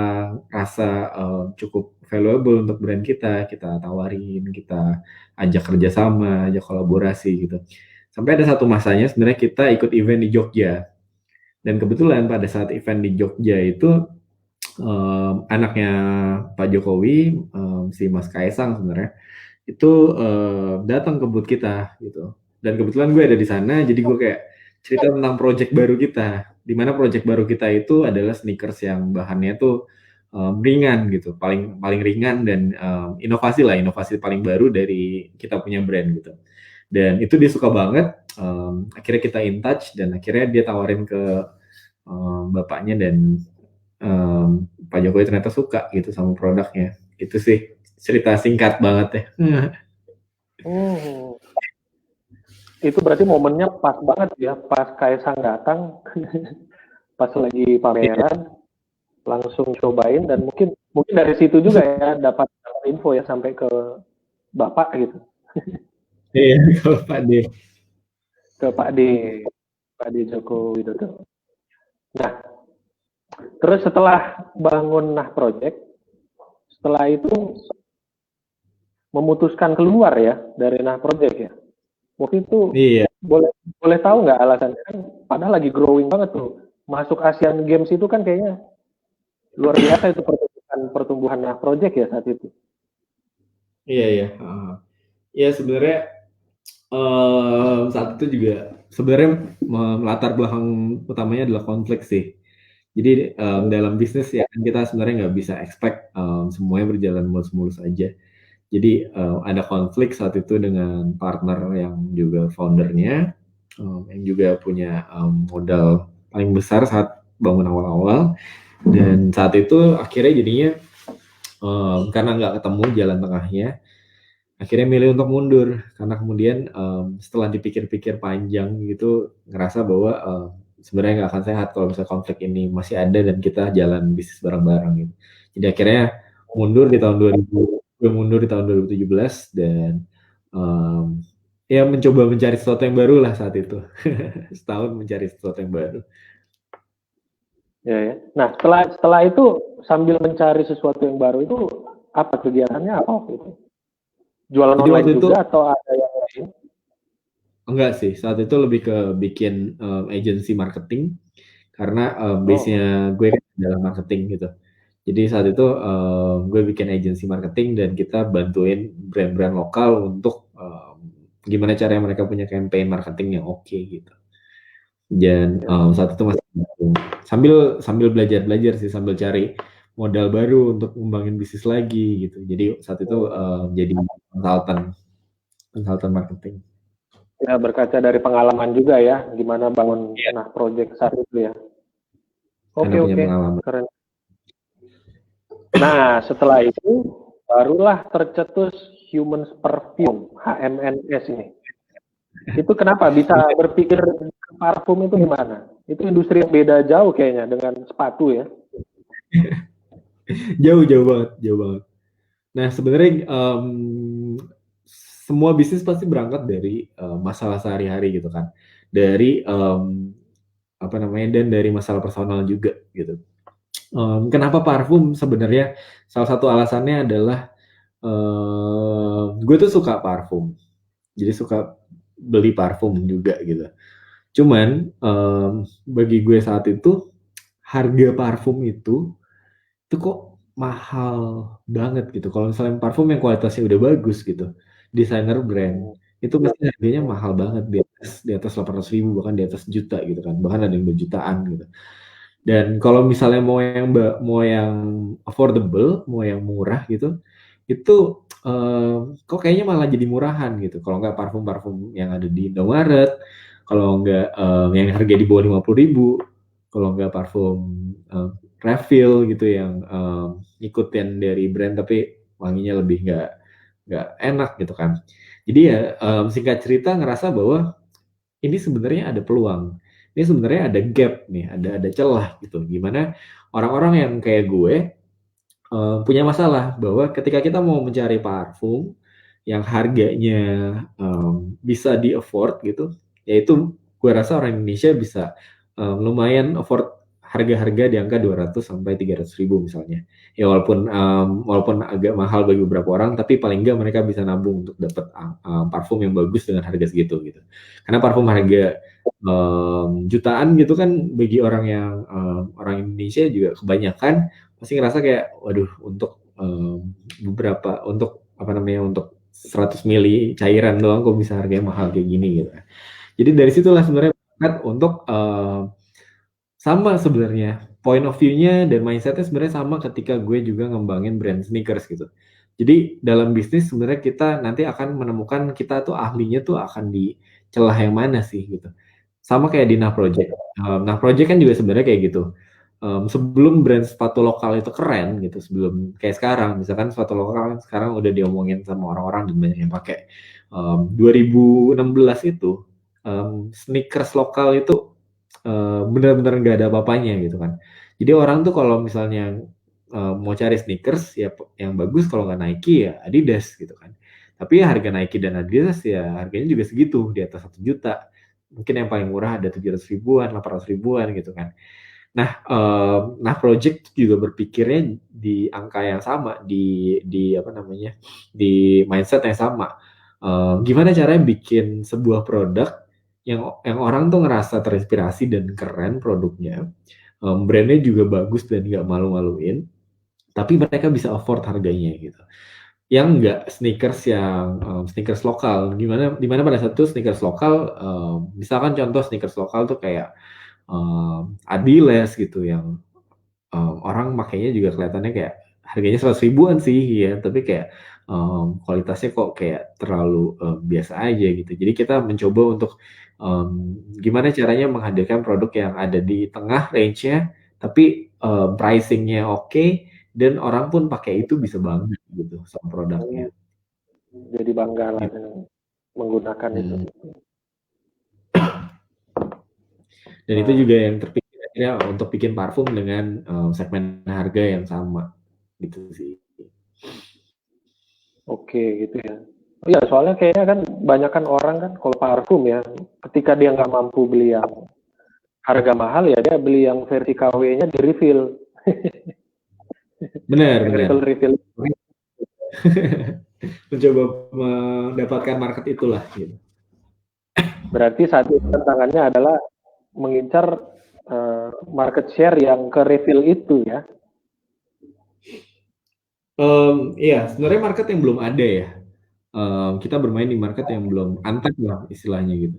rasa cukup valuable untuk brand kita tawarin, kita ajak kerjasama, ajak kolaborasi gitu. Sampai ada satu masanya sebenarnya kita ikut event di Jogja. Dan kebetulan pada saat event di Jogja itu anaknya Pak Jokowi, si Mas Kaisang sebenarnya, itu datang ke booth kita gitu. Dan kebetulan gue ada di sana, jadi gue kayak cerita tentang project baru kita. Di mana project baru kita itu adalah sneakers yang bahannya tuh ringan gitu, paling paling ringan dan inovasi paling baru dari kita punya brand gitu. Dan itu dia suka banget. Akhirnya kita in touch dan akhirnya dia tawarin ke bapaknya dan Pak Jokowi ternyata suka gitu sama produknya. Itu sih cerita singkat banget ya. Hmm, itu berarti momennya pas banget ya, pas Kaisang datang, pas lagi Iya, pameran, langsung cobain dan mungkin dari situ juga ya dapat info ya sampai ke Bapak gitu. Iya, kalau Pak D. Ke Pak D Joko Widodo. Nah, terus setelah bangun Nah Project, setelah itu memutuskan keluar ya dari Nah Project ya. Waktu itu Iya, boleh tahu nggak alasannya? Kan padahal lagi growing banget tuh. Masuk Asian Games itu kan kayaknya luar biasa itu pertumbuhan Nah Project ya saat itu. iya, iya. Ya sebenarnya saat itu juga sebenarnya latar belakang utamanya adalah konflik sih. Jadi dalam bisnis ya kan kita sebenarnya nggak bisa expect semuanya berjalan mulus-mulus aja. Jadi ada konflik saat itu dengan partner yang juga foundernya, yang juga punya modal paling besar saat bangun awal-awal. Dan saat itu akhirnya jadinya karena nggak ketemu jalan tengahnya, akhirnya milih untuk mundur karena kemudian setelah dipikir-pikir panjang gitu ngerasa bahwa sebenarnya nggak akan sehat kalau misalnya konflik ini masih ada dan kita jalan bisnis bareng-bareng gitu. Jadi akhirnya mundur di tahun 2000, gue mundur di tahun 2017 dan ya mencoba mencari sesuatu yang baru lah saat itu. Setahun mencari sesuatu yang baru. Ya, ya. Nah, setelah itu sambil mencari sesuatu yang baru itu apa kegiatannya apa waktu itu? Jualan Jadi online waktu itu juga atau ada yang lain? enggak sih, saat itu lebih ke bikin agency marketing karena Oh, base-nya gue kan adalah marketing gitu. Jadi saat itu gue bikin agency marketing dan kita bantuin brand-brand lokal untuk gimana caranya mereka punya campaign marketing yang oke gitu. Dan ya. saat itu masih sambil sambil belajar sih, sambil cari modal baru untuk ngembangin bisnis lagi gitu. Jadi saat itu jadi konsultan marketing. Ya, berkaca dari pengalaman juga ya, gimana bangun Iya. Nah Project saat itu ya. Karena Oke, punya oke, pengalaman. keren. Nah, setelah itu barulah tercetus Humans Perfume, HMNS ini. Itu kenapa bisa berpikir parfum itu gimana? Itu industri yang beda jauh kayaknya dengan sepatu ya. Jauh banget, jauh banget. Nah sebenarnya semua bisnis pasti berangkat dari masalah sehari-hari gitu kan, dari apa namanya dan dari masalah personal juga gitu. Kenapa parfum sebenarnya salah satu alasannya adalah gue tuh suka parfum, jadi suka beli parfum juga gitu. Cuman bagi gue saat itu harga parfum itu kok mahal banget gitu. Kalau misalnya parfum yang kualitasnya udah bagus gitu, desainer brand, itu pasti harganya mahal banget di atas 800.000 bahkan di atas juta gitu kan, bahkan ada yang berjutaan gitu. Dan kalau misalnya mau yang affordable, mau yang murah gitu, itu kok kayaknya malah jadi murahan gitu. Kalau nggak parfum-parfum yang ada di Indomaret, kalau nggak yang harga di bawah 50.000, kalau nggak parfum eh, refill gitu yang ngikutin dari brand tapi wanginya lebih nggak enak gitu kan. Jadi ya singkat cerita ngerasa bahwa ini sebenarnya ada peluang. Ini sebenarnya ada gap nih, ada celah gitu. Gimana orang-orang yang kayak gue punya masalah bahwa ketika kita mau mencari parfum yang harganya bisa di afford gitu, yaitu gue rasa orang Indonesia bisa lumayan afford harga-harga di angka 200 sampai 300 ribu misalnya. Ya walaupun agak mahal bagi beberapa orang, tapi paling enggak mereka bisa nabung untuk dapat parfum yang bagus dengan harga segitu gitu. Karena parfum harga jutaan gitu kan bagi orang yang orang Indonesia juga kebanyakan pasti ngerasa kayak waduh untuk beberapa untuk apa namanya untuk 100 mili cairan doang kok bisa harganya mahal kayak gini gitu. Jadi dari situlah sebenarnya berangkat untuk sama sebenarnya point of view-nya dan mindset-nya sebenarnya sama ketika gue juga ngembangin brand sneakers gitu. Jadi dalam bisnis sebenarnya kita nanti akan menemukan kita tuh ahlinya tuh akan di celah yang mana sih gitu. Sama kayak di Nah Project. Nah Project kan juga sebenarnya kayak gitu. Sebelum brand sepatu lokal itu keren gitu, sebelum kayak sekarang, misalkan sepatu lokal kan sekarang udah diomongin sama orang-orang dan banyak yang pakai. 2016 itu sneakers lokal itu benar-benar nggak ada apa-apanya gitu kan. Jadi orang tuh kalau misalnya mau cari sneakers ya yang bagus, kalau nggak Nike ya Adidas gitu kan. Tapi ya harga Nike dan Adidas ya harganya juga segitu, di atas 1 juta. Mungkin yang paling murah ada 700 ribuan, 800 ribuan gitu kan. Nah, project juga berpikirnya di angka yang sama, di apa namanya, di mindset yang sama. Gimana caranya bikin sebuah produk yang orang tuh ngerasa terinspirasi dan keren produknya, brandnya juga bagus dan nggak malu-maluin, tapi mereka bisa afford harganya gitu. Yang nggak sneakers yang sneakers lokal, dimana pada satu sneakers lokal, misalkan contoh sneakers lokal tuh kayak Adidas gitu yang orang makainya juga kelihatannya kayak harganya 100 ribuan sih ya, tapi kayak kualitasnya kok kayak terlalu biasa aja gitu. Jadi kita mencoba untuk gimana caranya menghadirkan produk yang ada di tengah range-nya, tapi pricing-nya oke, dan orang pun pakai itu bisa bangga gitu sama produknya. Jadi bangga lah Gitu. dengan menggunakan itu. Dan itu juga yang terpikir akhirnya untuk bikin parfum dengan segmen harga yang sama gitu sih. Oke, gitu ya. Iya, soalnya kayaknya kan banyak kan orang kan kalau parfum ya, ketika dia nggak mampu beli yang harga mahal ya dia beli yang versi KW-nya di refill. Benar, Yang benar. refill-refill. Mencoba mendapatkan market itulah gitu. Berarti saat ini tantangannya adalah mengincar market share yang ke refill itu ya. Iya, sebenarnya market yang belum ada ya. Kita bermain di market yang belum untapped lah istilahnya gitu.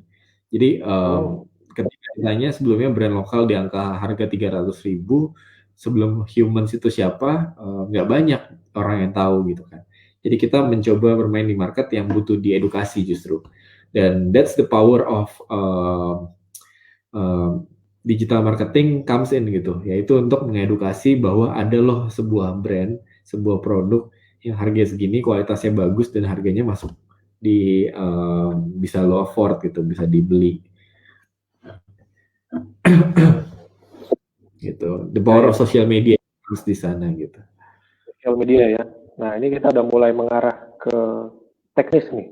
Jadi Oh, ketika ditanya sebelumnya brand lokal di angka harga 300 ribu, sebelum Humans itu siapa, nggak banyak orang yang tahu gitu kan. Jadi kita mencoba bermain di market yang butuh diedukasi justru. Dan that's the power of digital marketing comes in gitu, yaitu untuk mengedukasi bahwa ada loh sebuah brand, sebuah produk yang harga segini, kualitasnya bagus dan harganya masuk di bisa lo afford gitu, bisa dibeli gitu. The ya, power ya, of social media harus di sana gitu. sosial media ya. Nah, ini kita udah mulai mengarah ke teknis nih.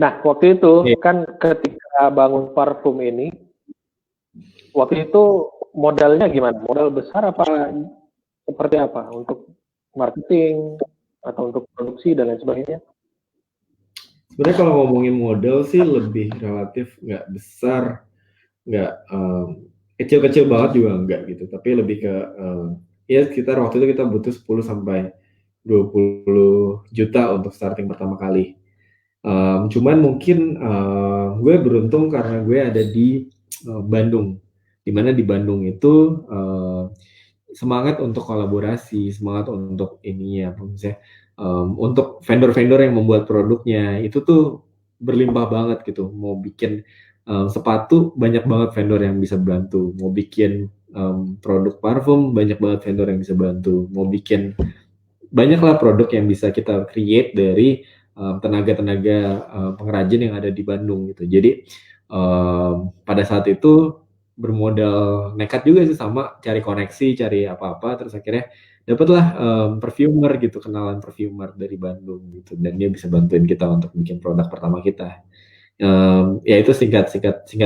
Nah, waktu itu Yeah. kan ketika bangun parfum ini, waktu itu modalnya gimana? Modal besar apa seperti apa untuk marketing atau untuk produksi dan lain sebagainya? Sebenarnya kalau ngomongin modal sih lebih relatif nggak besar, nggak kecil-kecil banget juga nggak gitu, tapi lebih ke ya sekitar waktu itu kita butuh 10 sampai 20 juta untuk starting pertama kali. Cuman mungkin gue beruntung karena gue ada di Bandung, dimana di Bandung itu semangat untuk kolaborasi, semangat untuk ininya, maksudnya untuk vendor-vendor yang membuat produknya itu tuh berlimpah banget gitu. Mau bikin sepatu banyak banget vendor yang bisa bantu, mau bikin produk parfum banyak banget vendor yang bisa bantu, mau bikin banyaklah produk yang bisa kita create dari tenaga-tenaga pengrajin yang ada di Bandung gitu. Jadi pada saat itu bermodal nekat juga sih, sama cari koneksi, cari apa-apa, terus akhirnya dapatlah perfumer gitu, kenalan perfumer dari Bandung gitu, dan dia bisa bantuin kita untuk bikin produk pertama kita. Ya itu singkat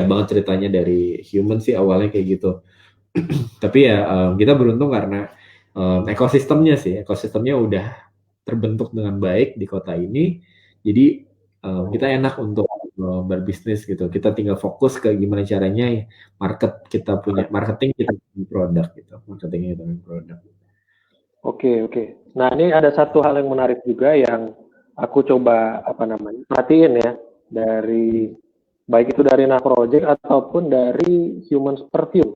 banget ceritanya dari Human sih, awalnya kayak gitu. Tapi ya kita beruntung karena ekosistemnya udah terbentuk dengan baik di kota ini. Jadi kita enak untuk berbisnis gitu. Kita tinggal fokus ke gimana caranya marketing kita punya produk gitu. Marketingnya kita punya produk. Oke, oke. Nah, ini ada satu hal yang menarik juga yang aku coba apa namanya perhatiin ya dari baik itu dari Nah Project ataupun dari Humans Perfume.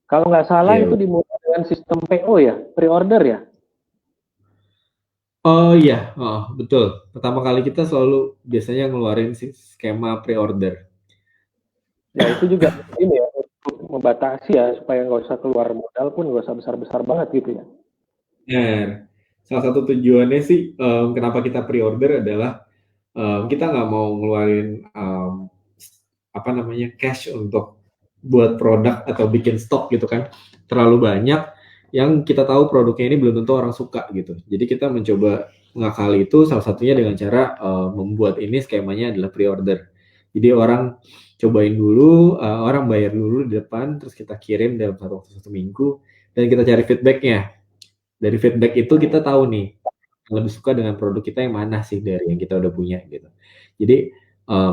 Kalau nggak salah itu Oke. dimulai dengan sistem PO ya, pre-order ya. Oh iya, betul. Pertama kali kita selalu biasanya ngeluarin skema pre-order. Ya itu juga ini ya untuk membatasi ya supaya nggak usah keluar modal pun nggak usah besar-besar banget gitu ya. Nah, salah satu tujuannya sih kenapa kita pre-order adalah kita nggak mau ngeluarin apa namanya cash untuk buat produk atau bikin stok gitu kan terlalu banyak yang kita tahu produknya ini belum tentu orang suka gitu. Jadi kita mencoba mengakali itu salah satunya dengan cara membuat ini skemanya adalah pre-order. Jadi orang cobain dulu, orang bayar dulu di depan, terus kita kirim dalam satu minggu, dan kita cari feedbacknya. Dari feedback itu kita tahu nih lebih suka dengan produk kita yang mana sih dari yang kita udah punya gitu. Jadi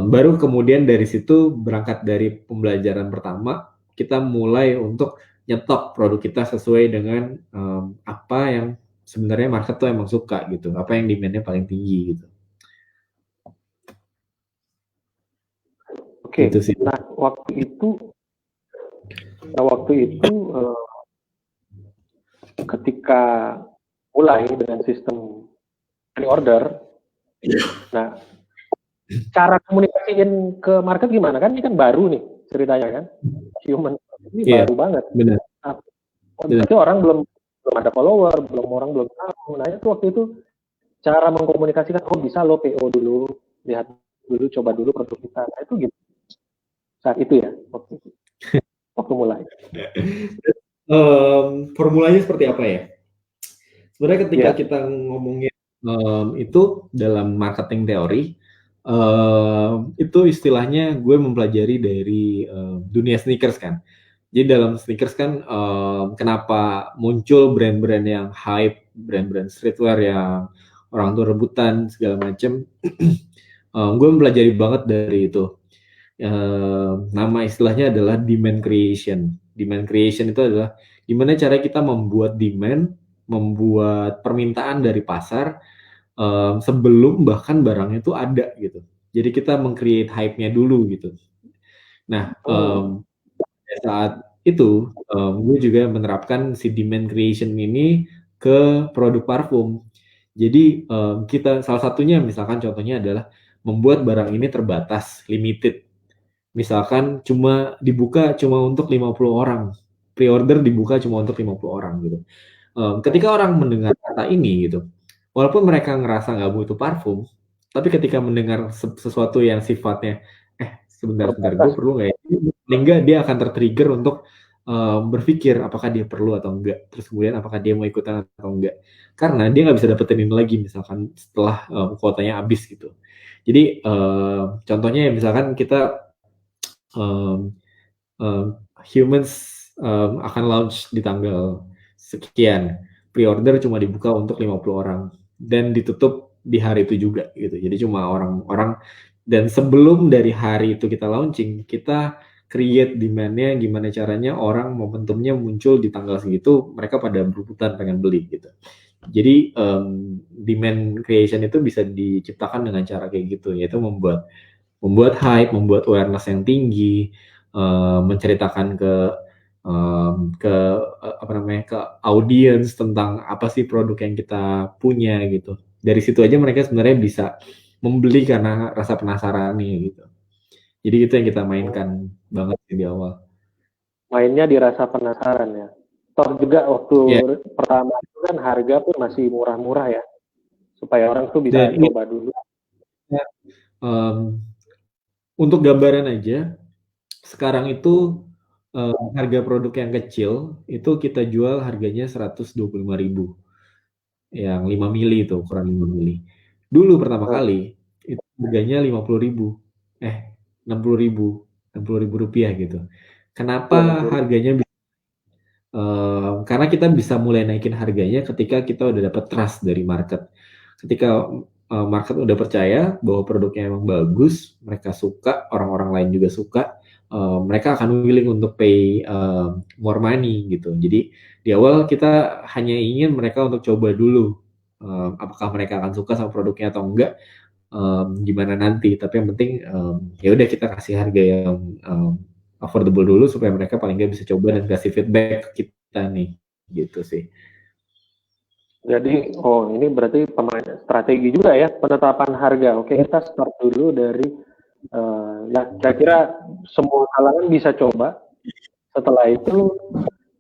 baru kemudian dari situ berangkat dari pembelajaran pertama, kita mulai untuk nyetok produk kita sesuai dengan apa yang sebenarnya market tuh emang suka gitu, apa yang demand-nya paling tinggi gitu. Oke, Gitu sih. nah waktu itu ketika mulai dengan sistem pre-order, nah cara komunikasiin ke market gimana kan? Ini kan baru nih ceritanya kan, human ini baru banget. Benar. Berarti orang belum ada follower, orang belum tahu. Nah itu waktu itu cara mengkomunikasikan, oh bisa lo PO dulu, lihat dulu, coba dulu produk kita. Nah itu gitu. Saat itu ya, waktu mulai. Formulanya seperti apa ya? Sebenarnya ketika kita ngomongin itu dalam marketing teori, itu istilahnya gue mempelajari dari dunia sneakers kan. Jadi dalam sneakers kan kenapa muncul brand-brand yang hype, brand-brand streetwear yang orang tuh rebutan segala macam. Gue mempelajari banget dari itu. Nama istilahnya adalah demand creation. Demand creation itu adalah gimana cara kita membuat demand, membuat permintaan dari pasar sebelum bahkan barangnya itu ada gitu. Jadi kita meng-create hype-nya dulu gitu. Nah, saat itu gue juga menerapkan si demand creation ini ke produk parfum. Jadi kita salah satunya misalkan contohnya adalah membuat barang ini terbatas, limited. Misalkan dibuka cuma untuk 50 orang. Pre-order dibuka cuma untuk 50 orang gitu. Ketika orang mendengar kata ini gitu, walaupun mereka ngerasa nggak butuh parfum, tapi ketika mendengar sesuatu yang sifatnya sebentar gue perlu nggak ya? Paling nggak dia akan tertrigger untuk berpikir apakah dia perlu atau enggak, terus kemudian apakah dia mau ikutan atau enggak, karena dia nggak bisa dapetin ini lagi misalkan setelah kuotanya habis gitu. Jadi contohnya ya misalkan kita humans akan launch di tanggal sekian, pre-order cuma dibuka untuk 50 orang dan ditutup di hari itu juga gitu. Jadi cuma orang-orang, dan sebelum dari hari itu kita launching, kita create demand-nya gimana caranya orang momentumnya muncul di tanggal segitu, mereka pada berebutan pengen beli gitu. Jadi demand creation itu bisa diciptakan dengan cara kayak gitu, yaitu membuat hype, membuat awareness yang tinggi, menceritakan ke audiens tentang apa sih produk yang kita punya gitu. Dari situ aja mereka sebenarnya bisa membeli karena rasa penasaran nih gitu. Jadi itu yang kita mainkan banget di awal. Mainnya di rasa penasaran ya. Toh juga waktu pertama itu kan harga pun masih murah-murah ya, supaya orang tuh bisa coba dulu. Untuk gambaran aja, sekarang itu harga produk yang kecil itu kita jual harganya 125.000. Yang 5 mili itu, ukuran 5 mili. Dulu pertama kali itu harganya 50.000. 60.000. 60.000 rupiah gitu. Kenapa harganya karena kita bisa mulai naikin harganya ketika kita udah dapat trust dari market. Ketika market udah percaya bahwa produknya emang bagus, mereka suka, orang-orang lain juga suka, mereka akan willing untuk pay more money gitu. Jadi di awal kita hanya ingin mereka untuk coba dulu apakah mereka akan suka sama produknya atau enggak, gimana nanti. Tapi yang penting ya udah kita kasih harga yang affordable dulu supaya mereka paling nggak bisa coba dan kasih feedback ke kita nih, gitu sih. Jadi, ini berarti strategi juga ya penetapan harga. Oke, kita start dulu dari ya kira-kira semua kalangan bisa coba. Setelah itu,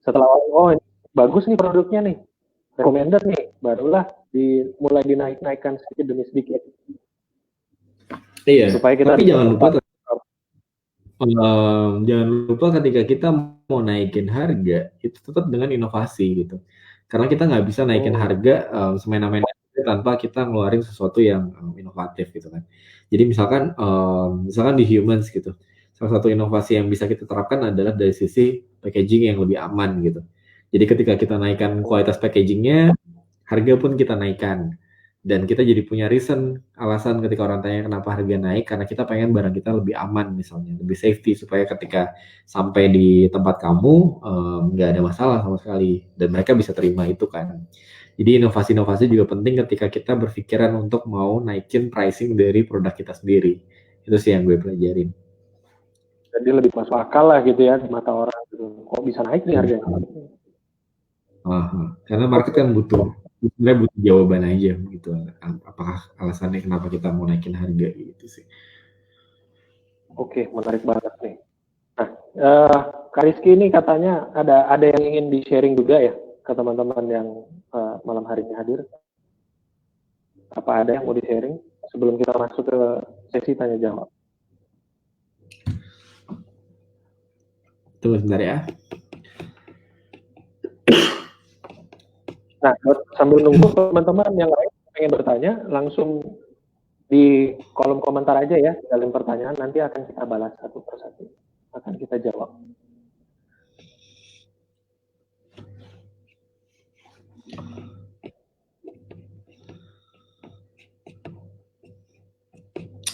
ini bagus nih produknya nih, recommended nih, barulah mulai dinaik-naikkan sedikit demi sedikit. Iya. Supaya kita tapi jangan lupa jangan lupa ketika kita mau naikin harga itu tetap dengan inovasi gitu. Karena kita nggak bisa naikin harga semena-mena tanpa kita ngeluarin sesuatu yang inovatif gitu kan. Jadi misalkan di humans gitu, salah satu inovasi yang bisa kita terapkan adalah dari sisi packaging yang lebih aman gitu. Jadi ketika kita naikkan kualitas packagingnya, harga pun kita naikkan. Dan kita jadi punya alasan ketika orang tanya kenapa harga naik, karena kita pengen barang kita lebih aman misalnya, lebih safety, supaya ketika sampai di tempat kamu nggak ada masalah sama sekali, dan mereka bisa terima itu kan. Jadi inovasi-inovasi juga penting ketika kita berpikiran untuk mau naikin pricing dari produk kita sendiri. Itu sih yang gue pelajarin. Jadi lebih masuk akal lah gitu ya di mata orang gitu. Kok bisa naik nih harganya? Karena market kan sebenarnya butuh jawaban aja gitu. Apakah alasannya kenapa kita mau naikin harga gitu sih. Oke, menarik banget nih. Nah, Kak Rizky ini katanya ada yang ingin di-sharing juga ya ke teman-teman yang malam hari ini hadir. Apa ada yang mau di-sharing sebelum kita masuk ke sesi tanya jawab? Tunggu sebentar ya. Nah, sambil nunggu teman-teman yang lain pengen bertanya, langsung di kolom komentar aja ya, tinggalin pertanyaan, nanti akan kita balas satu persatu, akan kita jawab.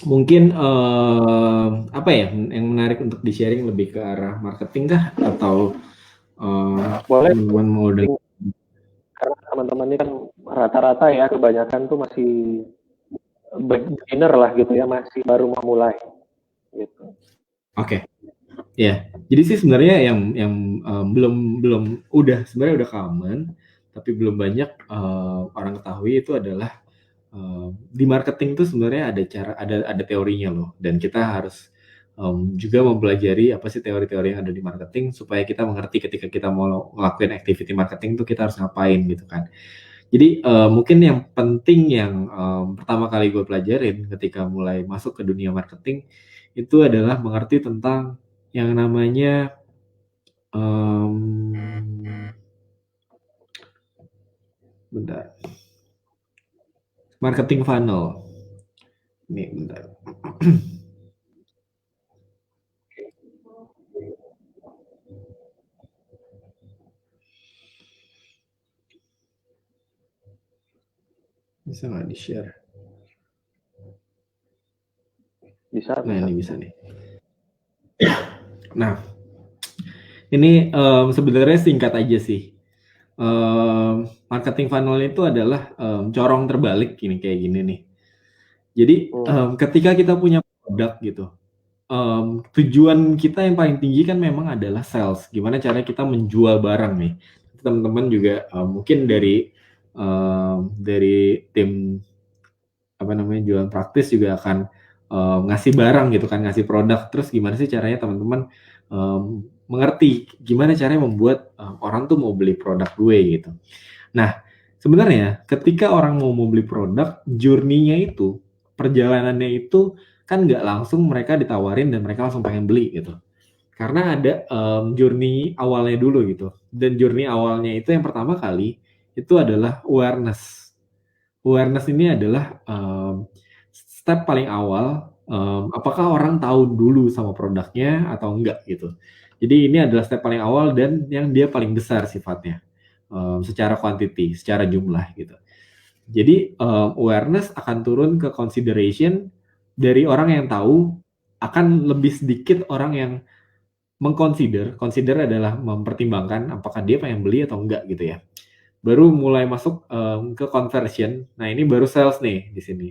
Mungkin apa ya yang menarik untuk di-sharing lebih ke arah marketing kah atau boleh teman-teman mau dengar? Karena teman-teman ini kan rata-rata ya kebanyakan tuh masih beginner lah gitu ya, masih baru memulai gitu. Oke. Ya, jadi sih sebenarnya yang belum sebenarnya udah common, tapi belum banyak orang ketahui itu adalah di marketing tuh sebenarnya ada teorinya loh, dan kita harus juga mempelajari apa sih teori-teori yang ada di marketing supaya kita mengerti ketika kita mau ngelakuin activity marketing tuh kita harus ngapain gitu kan. Jadi mungkin yang penting yang pertama kali gue pelajarin ketika mulai masuk ke dunia marketing itu adalah mengerti tentang yang namanya marketing funnel. Nih, bentar. Bisa nggak di-share? Bisa. Ini bisa nih. Nah, ini sebenarnya singkat aja sih. Marketing funnel itu adalah corong terbalik kayak gini nih. Jadi ketika kita punya produk gitu, tujuan kita yang paling tinggi kan memang adalah sales. Gimana caranya kita menjual barang nih? Teman-teman juga mungkin dari tim jualan praktis juga akan ngasih barang gitu kan, ngasih produk. Terus gimana sih caranya teman-teman mengerti gimana caranya membuat orang tuh mau beli produk gue gitu. Nah, sebenarnya ketika orang mau beli produk, journey-nya itu, perjalanannya itu kan nggak langsung mereka ditawarin dan mereka langsung pengen beli gitu. Karena ada journey awalnya dulu gitu. Dan journey awalnya itu yang pertama kali itu adalah awareness. Awareness ini adalah step paling awal, apakah orang tahu dulu sama produknya atau enggak gitu. Jadi ini adalah step paling awal dan yang dia paling besar sifatnya, secara quantity, secara jumlah gitu. Jadi awareness akan turun ke consideration dari orang yang tahu, akan lebih sedikit orang yang consider adalah mempertimbangkan apakah dia pengen beli atau enggak gitu ya. Baru mulai masuk ke conversion. Nah ini baru sales nih di sini.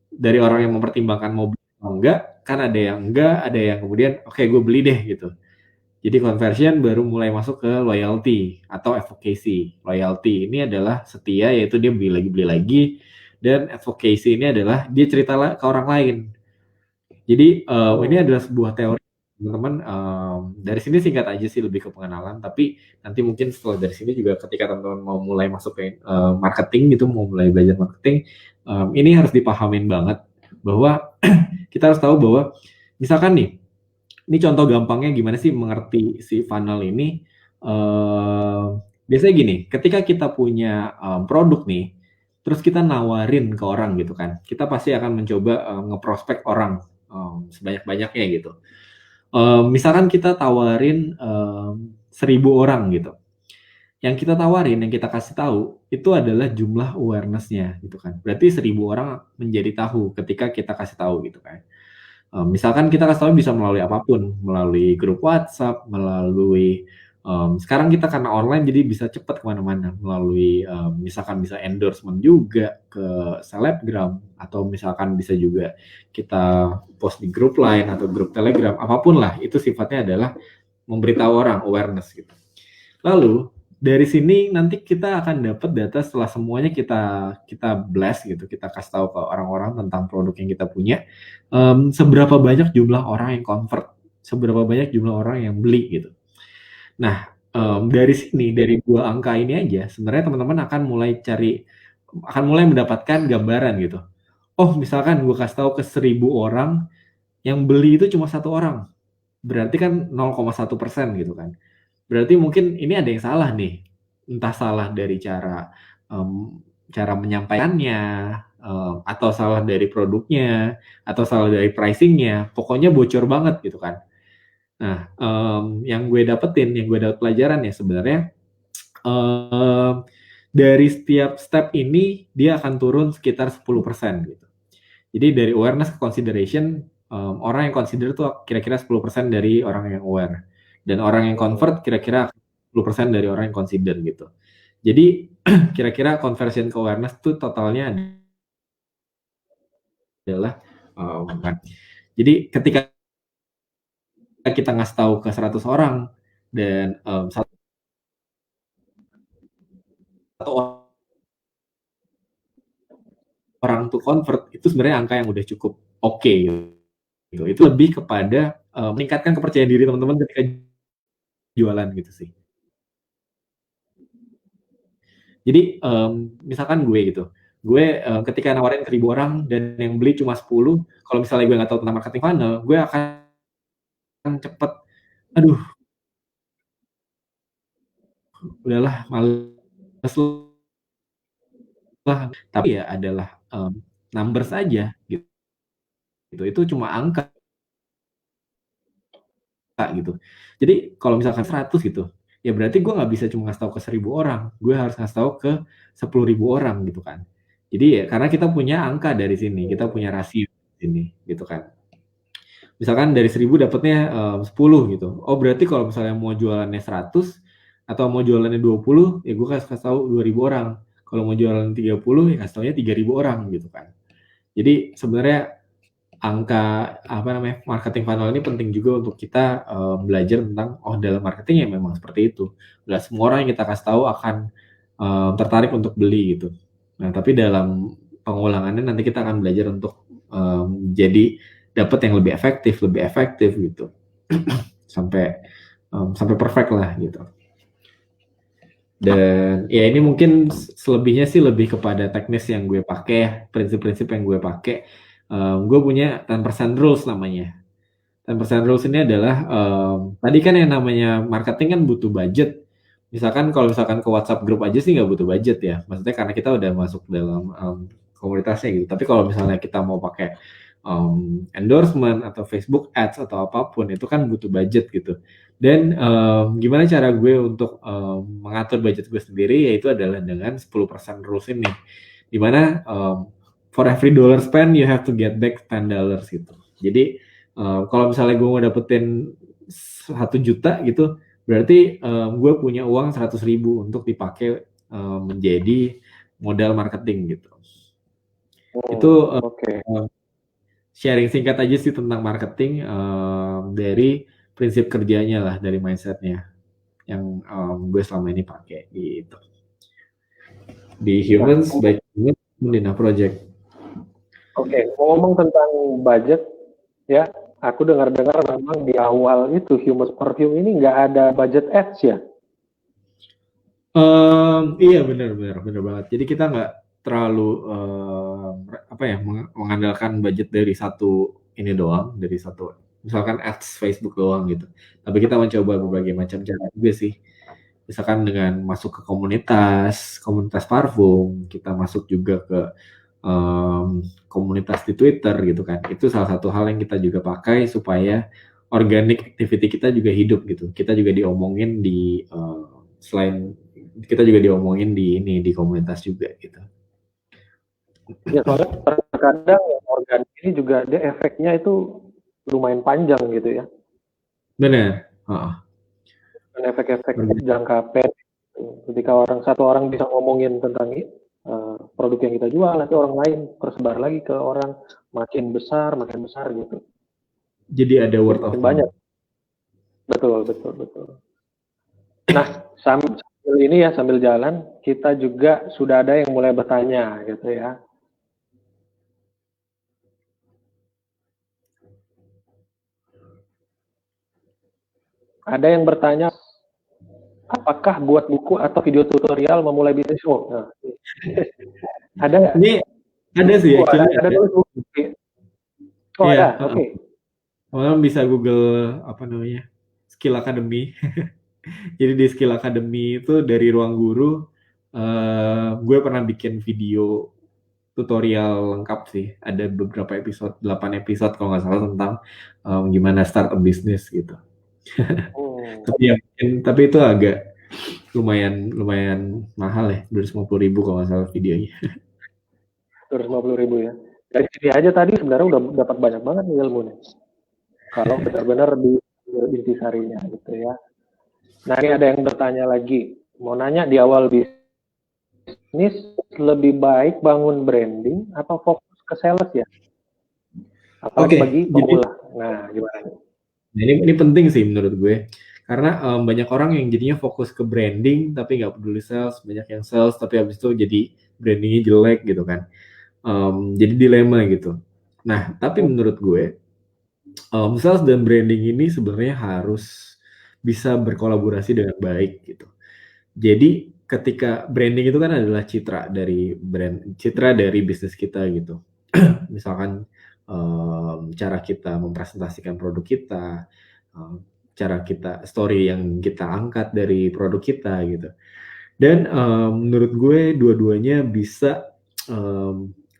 Dari orang yang mempertimbangkan mau beli atau enggak, kan ada yang enggak, ada yang kemudian oke, gue beli deh gitu. Jadi conversion baru mulai masuk ke loyalty atau advocacy. Loyalty ini adalah setia, yaitu dia beli lagi, dan advocacy ini adalah dia cerita ke orang lain. Jadi ini adalah sebuah teori teman-teman. Dari sini singkat aja sih, lebih ke pengenalan, tapi nanti mungkin setelah dari sini juga ketika teman-teman mau mulai masuk ke marketing gitu, mau mulai belajar marketing, ini harus dipahamin banget bahwa kita harus tahu bahwa misalkan nih Ini contoh gampangnya gimana sih mengerti si funnel ini? Biasanya gini, ketika kita punya produk nih, terus kita nawarin ke orang gitu kan, kita pasti akan mencoba ngeprospek orang sebanyak-banyaknya gitu. Misalkan kita tawarin 1.000 orang gitu, yang kita tawarin, yang kita kasih tahu itu adalah jumlah awareness-nya gitu kan. Berarti 1.000 orang menjadi tahu ketika kita kasih tahu gitu kan. Misalkan kita kasih tahu bisa melalui apapun, melalui grup WhatsApp, melalui sekarang kita karena online jadi bisa cepat kemana-mana, melalui misalkan bisa endorsement juga ke selebgram, atau misalkan bisa juga kita post di grup lain atau grup Telegram, apapun lah, itu sifatnya adalah memberitahu orang, awareness gitu. Lalu dari sini nanti kita akan dapat data setelah semuanya kita blast gitu, kita kasih tahu ke orang-orang tentang produk yang kita punya, seberapa banyak jumlah orang yang convert, seberapa banyak jumlah orang yang beli gitu. Nah, dari sini, dari dua angka ini aja, sebenarnya teman-teman akan mulai mendapatkan gambaran gitu. Oh, misalkan gue kasih tahu ke 1.000 orang, yang beli itu cuma 1 orang, berarti kan 0,1% gitu kan. Berarti mungkin ini ada yang salah nih, entah salah dari cara menyampaikannya, atau salah dari produknya, atau salah dari pricingnya, pokoknya bocor banget gitu kan. Nah, yang gue dapat pelajaran ya sebenarnya, dari setiap step ini dia akan turun sekitar 10% gitu. Jadi dari awareness ke consideration, orang yang consider tuh kira-kira 10% dari orang yang aware. Dan orang yang convert kira-kira 10% dari orang yang consider gitu. Jadi kira-kira conversion ke awareness tuh totalnya adalah kan. Jadi ketika kita ngasih tahu ke 100 orang dan satu orang tuh convert, itu sebenarnya angka yang udah cukup oke gitu. Itu lebih kepada meningkatkan kepercayaan diri teman-teman ketika jualan gitu sih. Jadi misalkan gue gitu, gue ketika nawarin ke 1.000 orang dan yang beli cuma 10, kalau misalnya gue nggak tahu tentang marketing funnel, gue akan cepet, aduh, udahlah males lah. Tapi ya adalah numbers aja gitu. Itu cuma angka gitu. Jadi kalau misalkan 100 gitu, ya berarti gue nggak bisa cuma ngasih tahu ke 1.000 orang, gue harus ngasih tahu ke 10.000 orang gitu kan. Jadi ya karena kita punya angka dari sini, kita punya rasio di sini gitu kan. Misalkan dari 1.000 dapatnya 10 gitu. Oh berarti kalau misalnya mau jualannya 100 atau mau jualannya 20, ya gue kasih tahu 2.000 orang. Kalau mau jualan 30, ya kasih taunya 3.000 orang gitu kan. Jadi sebenarnya angka marketing funnel ini penting juga untuk kita belajar tentang dalam marketing ya memang seperti itu. Nggak semua orang yang kita kasih tahu akan tertarik untuk beli gitu. Nah tapi dalam pengulangannya nanti kita akan belajar untuk jadi dapat yang lebih efektif gitu sampai perfect lah gitu. Dan ya ini mungkin selebihnya sih lebih kepada teknis yang gue pakai, prinsip-prinsip yang gue pakai. Gue punya 10% rules namanya. 10% rules ini adalah tadi kan yang namanya marketing kan butuh budget. Misalkan ke WhatsApp grup aja sih nggak butuh budget ya. Maksudnya karena kita udah masuk dalam komunitasnya gitu. Tapi kalau misalnya kita mau pakai endorsement atau Facebook Ads atau apapun itu kan butuh budget gitu. Dan gimana cara gue untuk mengatur budget gue sendiri, yaitu adalah dengan 10% rules ini. Dimana for every dollar spend you have to get back $10 gitu. Jadi kalau misalnya gue mau dapetin 1 juta gitu, berarti gue punya uang 100.000 untuk dipakai menjadi modal marketing gitu. Itu sharing singkat aja sih tentang marketing dari prinsip kerjanya lah, dari mindsetnya yang gue selama ini pakai gitu di Humans by Humans Mendina Project. Oke, ngomong tentang budget ya, aku dengar-dengar memang di awal itu Humans Perfume ini nggak ada budget ads ya? Iya benar banget. Jadi kita nggak terlalu mengandalkan budget dari satu ini doang, dari satu misalkan ads Facebook doang gitu. Tapi kita mencoba berbagai macam cara juga sih. Misalkan dengan masuk ke komunitas parfum, kita masuk juga ke komunitas di Twitter gitu kan. Itu salah satu hal yang kita juga pakai supaya organic activity kita juga hidup gitu. Kita juga diomongin di selain kita juga diomongin di komunitas juga gitu. Ya soalnya terkadang organik ini juga dia efeknya itu lumayan panjang gitu ya. Benar. Dan efek-efek jangka pendek. Ketika satu orang bisa ngomongin tentang produk yang kita jual, nanti orang lain tersebar lagi ke orang makin besar gitu. Jadi ada Jadi word of makin mouth. banyak. Betul. Nah, sambil ini ya, sambil jalan, kita juga sudah ada yang mulai bertanya gitu ya. Ada yang bertanya, apakah buat buku atau video tutorial memulai bisnis? Oh, nah. Ada nggak? Ini ada sih, Oh, actually ada tulis buku. Oh, Iya, ada, oke. Orang bisa Google apa namanya Skill Academy. Jadi di Skill Academy itu dari ruang guru, gue pernah bikin video tutorial lengkap sih. Ada beberapa episode, 8 episode kalau nggak salah tentang gimana start a business gitu. Tapi itu agak lumayan mahal ya, 250.000 kalau nggak salah videonya. 250.000 ya. Dari sini aja tadi sebenarnya udah dapat banyak banget nih ilmunya. Kalau benar-benar di intisarinya gitu ya. Nah, ini ada yang bertanya lagi. Mau nanya, di awal bisnis lebih baik bangun branding atau fokus ke sales ya? Apalagi bagi pemula. Nah, gimana? Nah, ini penting sih menurut gue. Karena banyak orang yang jadinya fokus ke branding tapi nggak peduli sales. Banyak yang sales tapi habis itu jadi brandingnya jelek gitu kan. Jadi dilema gitu. Nah, tapi menurut gue, sales dan branding ini sebenarnya harus bisa berkolaborasi dengan baik gitu. Jadi ketika branding itu kan adalah citra dari bisnis kita gitu. Misalkan cara kita mempresentasikan produk kita, cara kita story yang kita angkat dari produk kita gitu. Dan menurut gue dua-duanya bisa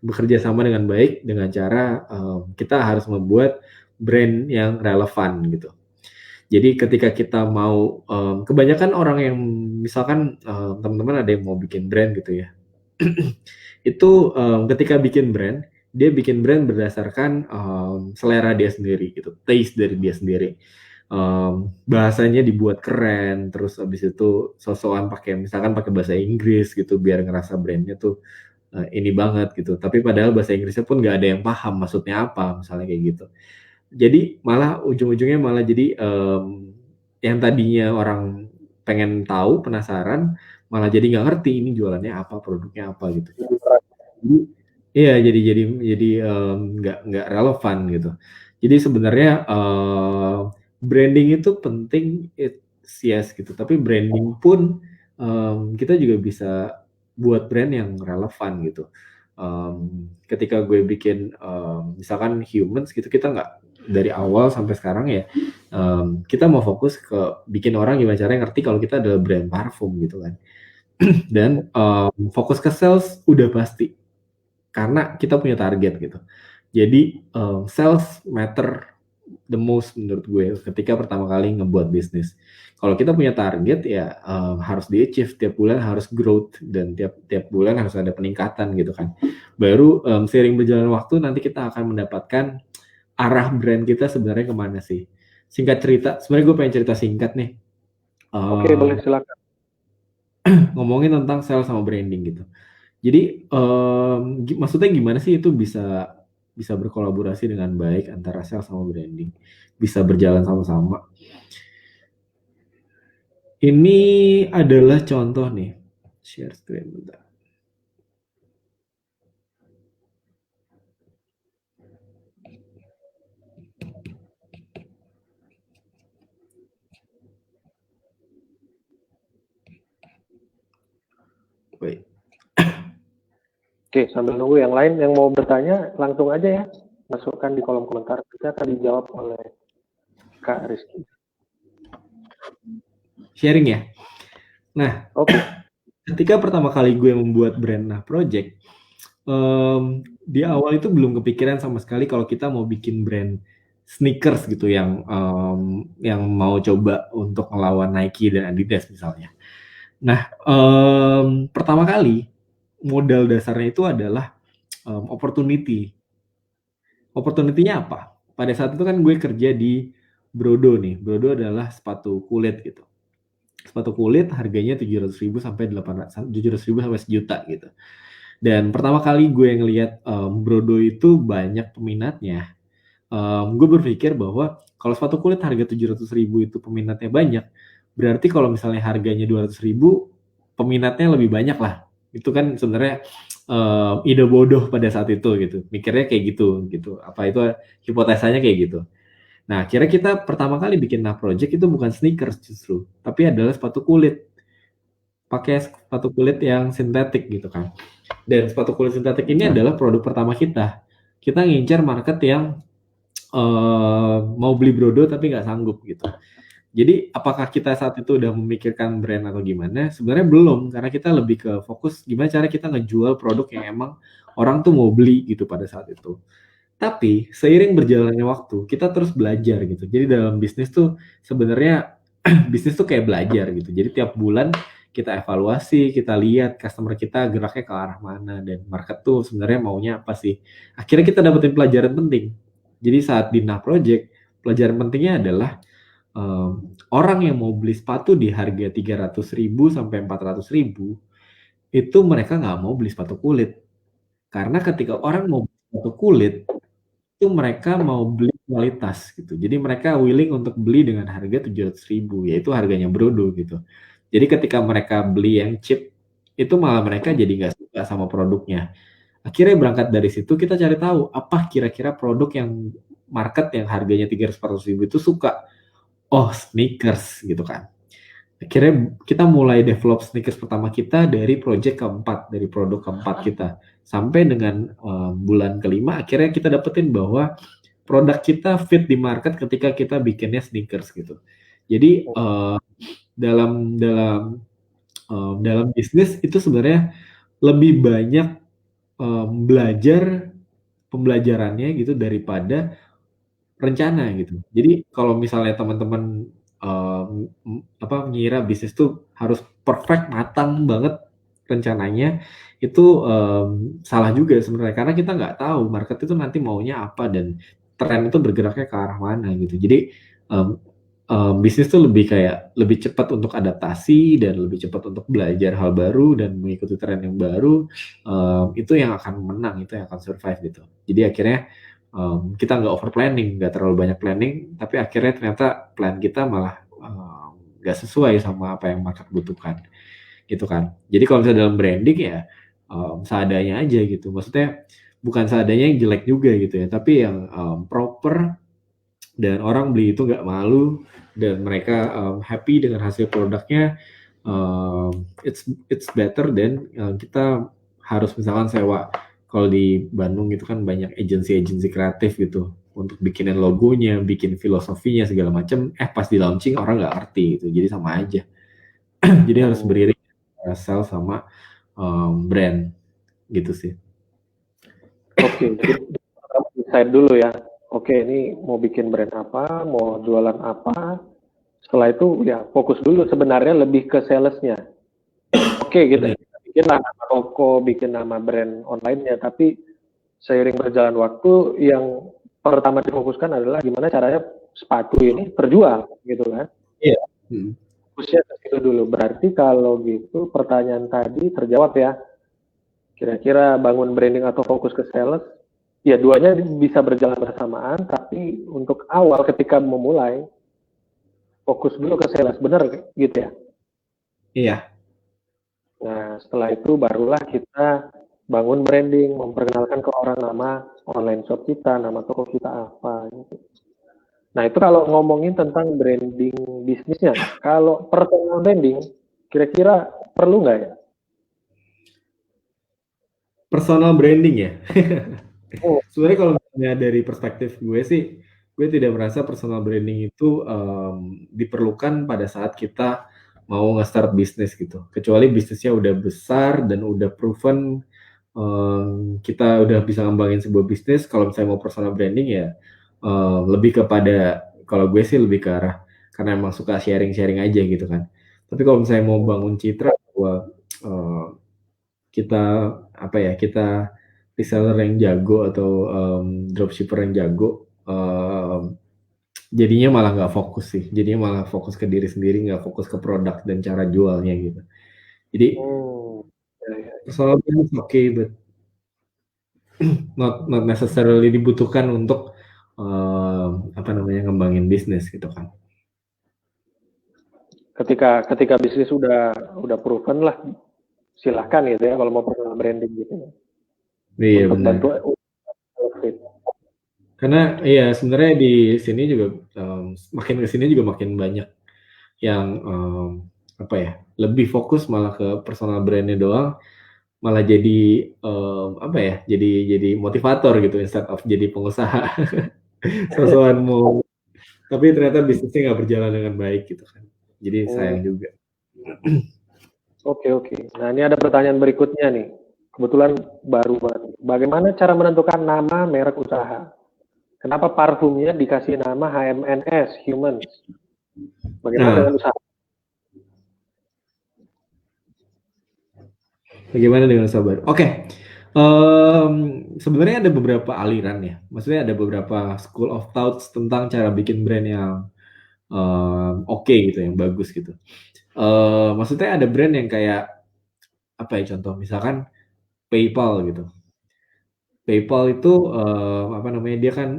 bekerja sama dengan baik dengan cara kita harus membuat brand yang relevan gitu. Jadi ketika kita mau kebanyakan orang yang misalkan teman-teman ada yang mau bikin brand gitu ya. Itu ketika bikin brand, dia bikin brand berdasarkan selera dia sendiri gitu, taste dari dia sendiri. Bahasanya dibuat keren, terus abis itu sosokan misalkan pakai bahasa Inggris gitu biar ngerasa brandnya tuh ini banget gitu. Tapi padahal bahasa Inggrisnya pun nggak ada yang paham maksudnya apa, misalnya kayak gitu. Jadi malah ujung-ujungnya malah jadi yang tadinya orang pengen tahu, penasaran, malah jadi nggak ngerti ini jualannya apa, produknya apa gitu. Jadi iya jadi nggak relevan gitu. Jadi sebenarnya branding itu penting, yes gitu. Tapi branding pun kita juga bisa buat brand yang relevan gitu. Ketika gue bikin misalkan humans gitu, kita nggak dari awal sampai sekarang ya kita mau fokus ke bikin orang gimana caranya ngerti kalau kita adalah brand parfum gitu kan. Dan fokus ke sales udah pasti karena kita punya target gitu. Jadi sales matter the most menurut gue ketika pertama kali ngebuat bisnis. Kalau kita punya target ya harus di-achieve tiap bulan, harus growth dan tiap bulan harus ada peningkatan gitu kan. Baru seiring berjalan waktu nanti kita akan mendapatkan arah brand kita sebenarnya kemana sih. Singkat cerita, sebenarnya gue pengen cerita singkat nih. Oke, boleh silakan. Ngomongin tentang sales sama branding gitu. Jadi maksudnya gimana sih itu bisa berkolaborasi dengan baik antara sales sama branding, bisa berjalan sama-sama. Ini adalah contoh nih, share screen bentar. Wait. Oke, sambil nunggu yang lain yang mau bertanya langsung aja ya, masukkan di kolom komentar, kita akan dijawab oleh Kak Rizky. Sharing ya. Nah, Oke. ketika pertama kali gue membuat brand Nah Project, di awal itu belum kepikiran sama sekali kalau kita mau bikin brand sneakers gitu yang mau coba untuk melawan Nike dan Adidas misalnya. Nah, pertama kali modal dasarnya itu adalah opportunity. Opportunity-nya apa? Pada saat itu kan gue kerja di Brodo nih. Brodo adalah sepatu kulit gitu. Sepatu kulit harganya 700.000 sampai 700.000 sampai sejuta gitu. Dan pertama kali gue ngelihat Brodo itu banyak peminatnya, gue berpikir bahwa kalau sepatu kulit harga 700.000 itu peminatnya banyak, berarti kalau misalnya harganya 200.000, peminatnya lebih banyak lah. Itu kan sebenarnya ide bodoh pada saat itu gitu. Mikirnya kayak gitu. Apa itu hipotesanya kayak gitu. Nah, kira kita pertama kali bikin Nah Project itu bukan sneakers justru, tapi adalah sepatu kulit. Pakai sepatu kulit yang sintetik gitu kan. Dan sepatu kulit sintetik ini adalah produk pertama kita. Kita ngincar market yang mau beli Brodo tapi nggak sanggup gitu. Jadi apakah kita saat itu udah memikirkan brand atau gimana? Sebenarnya belum, karena kita lebih ke fokus gimana cara kita ngejual produk yang emang orang tuh mau beli gitu pada saat itu. Tapi seiring berjalannya waktu, kita terus belajar gitu. Jadi dalam bisnis tuh sebenarnya bisnis tuh kayak belajar gitu. Jadi tiap bulan kita evaluasi, kita lihat customer kita geraknya ke arah mana dan market tuh sebenarnya maunya apa sih. Akhirnya kita dapetin pelajaran penting. Jadi saat di Nah Project, pelajaran pentingnya adalah orang yang mau beli sepatu di harga 300.000 sampai 400.000 itu mereka nggak mau beli sepatu kulit. Karena ketika orang mau beli sepatu kulit, itu mereka mau beli kualitas gitu. Jadi mereka willing untuk beli dengan harga 700.000, yaitu harganya Brodo gitu. Jadi ketika mereka beli yang cheap, itu malah mereka jadi nggak suka sama produknya. Akhirnya berangkat dari situ kita cari tahu apa kira-kira produk yang market yang harganya 300-400 ribu itu suka. Oh, sneakers gitu kan. Akhirnya kita mulai develop sneakers pertama kita dari project keempat, dari produk keempat kita. Sampai dengan bulan kelima, akhirnya kita dapetin bahwa produk kita fit di market ketika kita bikinnya sneakers gitu. Jadi dalam bisnis itu sebenarnya lebih banyak belajar pembelajarannya gitu daripada rencana gitu. Jadi kalau misalnya teman-teman mengira bisnis tuh harus perfect, matang banget rencananya, itu salah juga sebenarnya karena kita nggak tahu market itu nanti maunya apa dan tren itu bergeraknya ke arah mana gitu. Jadi um, bisnis tuh lebih cepat untuk adaptasi dan lebih cepat untuk belajar hal baru dan mengikuti tren yang baru. Itu yang akan menang, itu yang akan survive gitu. Jadi akhirnya kita nggak over planning, nggak terlalu banyak planning, tapi akhirnya ternyata plan kita malah nggak sesuai sama apa yang market butuhkan, gitu kan. Jadi kalau misalnya dalam branding ya seadanya aja gitu. Maksudnya bukan seadanya yang jelek juga gitu ya, tapi yang proper dan orang beli itu nggak malu dan mereka happy dengan hasil produknya. It's better than kita harus misalkan sewa. Kalau di Bandung itu kan banyak agensi kreatif gitu untuk bikinin logonya, bikin filosofinya segala macam. Pas di launching orang nggak ngerti gitu, jadi sama aja. Jadi harus beriring sell sama brand gitu sih. Oke, jadi decide dulu ya. Oke, ini mau bikin brand apa, mau jualan apa. Setelah itu ya fokus dulu sebenarnya lebih ke salesnya. Oke, gitu. Bikin nama toko, bikin nama brand online-nya, tapi seiring berjalan waktu yang pertama difokuskan adalah gimana caranya sepatu ini terjual gitu kan. Iya. Fokusnya ke situ dulu. Berarti kalau gitu pertanyaan tadi terjawab ya. Kira-kira bangun branding atau fokus ke sales, ya duanya bisa berjalan bersamaan, tapi untuk awal ketika memulai, fokus dulu ke sales, benar gitu ya? Iya. Nah, setelah itu barulah kita bangun branding, memperkenalkan ke orang nama online shop kita, nama toko kita apa. Gitu. Nah, itu kalau ngomongin tentang branding bisnisnya, kalau personal branding, kira-kira perlu nggak ya? Personal branding ya. Sebenarnya kalau misalnya dari perspektif gue sih gue tidak merasa personal branding itu diperlukan pada saat kita mau nge-start bisnis gitu. Kecuali bisnisnya udah besar dan udah proven, kita udah bisa ngembangin sebuah bisnis. Kalau misalnya mau personal branding ya lebih kepada, kalau gue sih lebih ke arah karena emang suka sharing-sharing aja gitu kan. Tapi kalau misalnya mau bangun citra bahwa eh, kita apa ya, kita reseller yang jago atau dropshipper yang jago, jadinya malah nggak fokus sih. Jadinya malah fokus ke diri sendiri, nggak fokus ke produk dan cara jualnya gitu. Jadi Hmm. Ya, ya. personal brand is okay, but not necessarily dibutuhkan untuk apa namanya, ngembangin bisnis gitu kan. Ketika bisnis udah proven lah, silahkan gitu ya kalau mau personal branding gitu ya. Iya Untuk benar. bantu elevate. Karena iya sebenarnya di sini juga makin ke sini juga makin banyak yang apa ya, lebih fokus malah ke personal brandnya doang, malah jadi apa ya, jadi motivator gitu instead of jadi pengusaha. Sosokan mau, tapi ternyata bisnisnya nggak berjalan dengan baik gitu kan. Jadi sayang juga. Oke, oke. Nah, ini ada pertanyaan berikutnya nih. Kebetulan baru banget. Bagaimana cara menentukan nama merek usaha? Kenapa parfumnya dikasih nama HMNS, Humans? Bagaimana Nah, dengan usaha? bagaimana dengan sabar? Oke, sebenarnya ada beberapa aliran ya. Maksudnya ada beberapa school of thoughts tentang cara bikin brand yang oke gitu, yang bagus gitu. Maksudnya ada brand yang kayak apa ya, contoh misalkan PayPal gitu. PayPal itu apa namanya, dia kan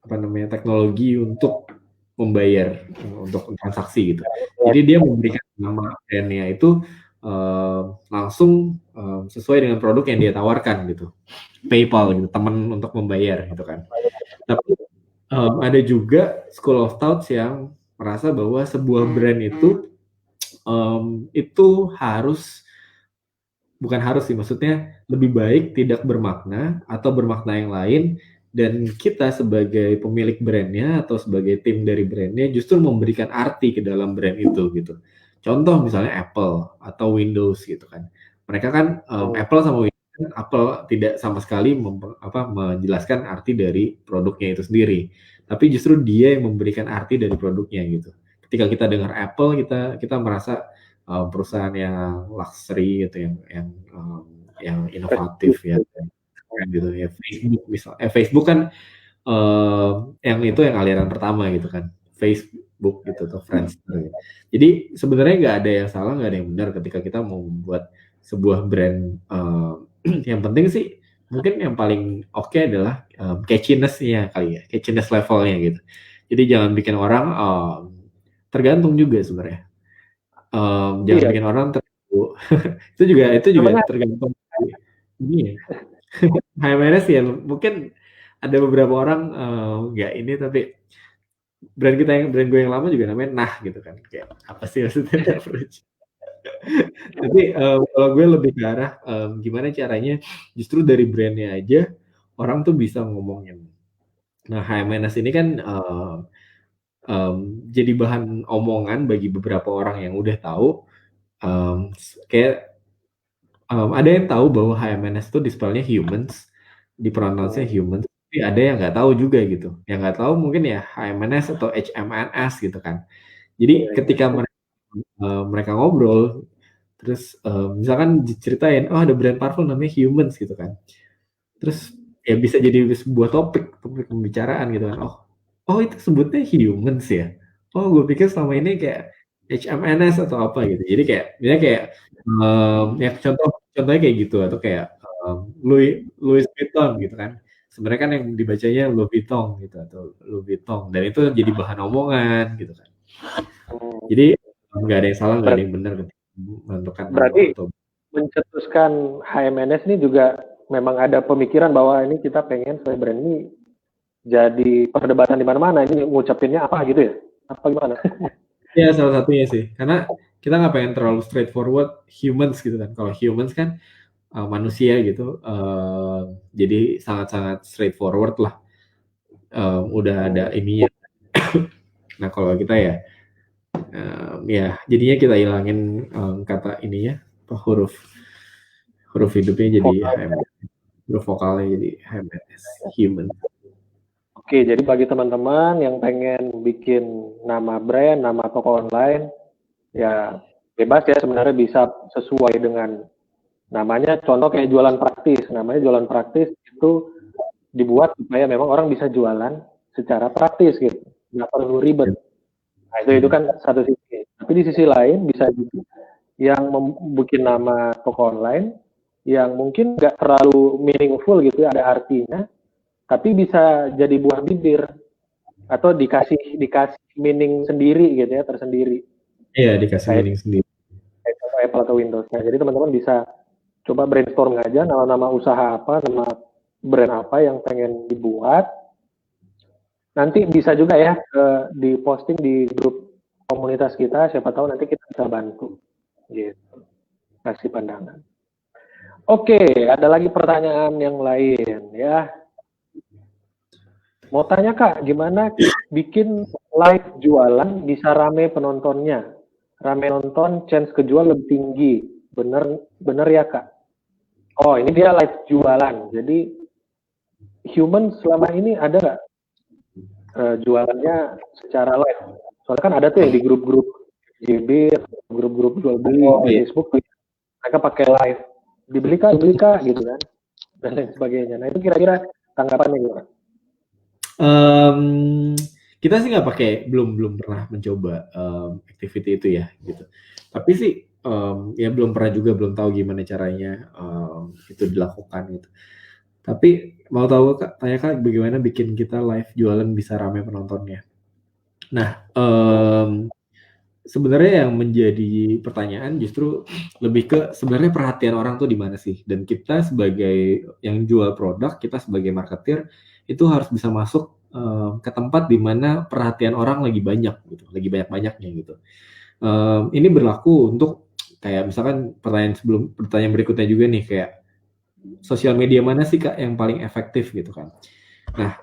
apa namanya, teknologi untuk membayar untuk transaksi gitu. Jadi dia memberikan nama brandnya itu langsung sesuai dengan produk yang dia tawarkan gitu. PayPal gitu, teman untuk membayar gitu kan. Tapi ada juga school of thoughts yang merasa bahwa sebuah brand itu harus, bukan harus sih, maksudnya lebih baik tidak bermakna atau bermakna yang lain, dan kita sebagai pemilik brandnya atau sebagai tim dari brandnya justru memberikan arti ke dalam brand itu gitu. Contoh misalnya Apple atau Windows gitu kan. Mereka kan Apple sama Windows kan, Apple tidak sama sekali menjelaskan arti dari produknya itu sendiri. Tapi justru dia yang memberikan arti dari produknya gitu. Ketika kita dengar Apple, kita merasa perusahaan yang luxury gitu, yang inovatif ya, gitu ya. Facebook misal, Facebook kan yang itu yang aliran pertama gitu kan, Facebook gitu atau Friendster. Jadi sebenarnya nggak ada yang salah, nggak ada yang benar ketika kita mau membuat sebuah brand. Yang penting sih mungkin yang paling oke adalah catchiness-nya kali ya, catchiness levelnya gitu. Jadi jangan bikin orang tergantung juga sebenarnya. Jangan Iya, bikin orang terganggu. itu juga namanya tergantung ini ya. HMNS ya mungkin ada beberapa orang nggak ini, tapi brand gue yang lama juga namanya Nah gitu kan, kayak apa sih maksudnya approach. Tapi kalau gue lebih ke arah gimana caranya justru dari brandnya aja orang tuh bisa ngomongin. Nah HMNS ini kan jadi bahan omongan bagi beberapa orang yang udah tahu, kayak ada yang tahu bahwa HMNS itu di-spell-nya humans, di-pronounce-nya humans, tapi ada yang nggak tahu juga gitu. Yang nggak tahu mungkin ya HMNS atau HMNS gitu kan. Jadi iya, iya. ketika mereka ngobrol, terus misalkan diceritain, oh ada brand parfum namanya Humans gitu kan. Terus ya bisa jadi sebuah topik pembicaraan gitu kan. Oh itu sebutnya Humans ya. Oh gue pikir selama ini kayak HMNS atau apa gitu. Jadi kayak ya contohnya kayak gitu, atau kayak Louis Louis Vuitton gitu kan. Sebenarnya kan yang dibacanya Louis Vuitton gitu atau Louis Vuitton, dan itu jadi bahan omongan gitu kan. Jadi nggak ada yang salah, nggak ada Ber- yang benar ketika menentukan nama Berarti atau mencetuskan HMNS ini juga memang ada pemikiran bahwa ini kita pengen supaya brand ini jadi perdebatan di mana-mana. Ini ngucapinnya apa gitu ya? Apa gimana? ya salah satunya sih. Karena kita nggak pengen terlalu straightforward humans gitu kan. Kalau humans kan manusia gitu, jadi sangat-sangat straightforward lah. udah ada ininya. Nah kalau kita ya, ya jadinya kita hilangin kata ininya, huruf hidupnya jadi Vokal. huruf vokalnya jadi HMS, human. Oke, jadi bagi teman-teman yang pengen bikin nama brand, nama toko online, ya bebas ya sebenarnya, bisa sesuai dengan namanya. Contoh kayak jualan praktis, namanya jualan praktis itu dibuat supaya memang orang bisa jualan secara praktis gitu, nggak perlu ribet. Nah itu kan satu sisi. Tapi di sisi lain bisa juga yang membuat nama toko online yang mungkin nggak terlalu meaningful gitu ya, ada artinya, tapi bisa jadi buah bibir atau dikasih meaning sendiri gitu ya, tersendiri. Iya, dikasih meaning sendiri. Kayak contoh Apple atau Windows. Nah, jadi teman-teman bisa coba brainstorm aja nama usaha apa, nama brand apa yang pengen dibuat. Nanti bisa juga ya di posting di grup komunitas kita, siapa tahu nanti kita bisa bantu. Gitu. Kasih pandangan. Oke, ada lagi pertanyaan yang lain ya. Mau tanya Kak, gimana bikin live jualan bisa rame penontonnya? Rame nonton, chance kejual lebih tinggi. Bener ya Kak? Oh, ini dia live jualan. Jadi human selama ini ada nggak jualannya secara live? Soalnya kan ada tuh yang di grup-grup JB, grup-grup jual beli di Facebook, mereka pakai live. Dibeli kak gitu kan, dan lain sebagainya. Nah itu kira-kira tanggapannya gimana? Kita sih nggak pakai, belum pernah mencoba activity itu ya gitu. Tapi sih ya belum pernah juga, belum tahu gimana caranya itu dilakukan gitu. Tapi mau tahu Kak, tanya Kak, bagaimana bikin kita live jualan bisa ramai penontonnya? Nah, sebenarnya yang menjadi pertanyaan justru lebih ke sebenarnya perhatian orang tuh di mana sih? Dan kita sebagai yang jual produk, kita sebagai marketer itu harus bisa masuk ke tempat di mana perhatian orang lagi banyak gitu, lagi banyak-banyaknya gitu. Ini berlaku untuk kayak misalkan pertanyaan berikutnya juga nih, kayak sosial media mana sih Kak yang paling efektif gitu kan? Nah,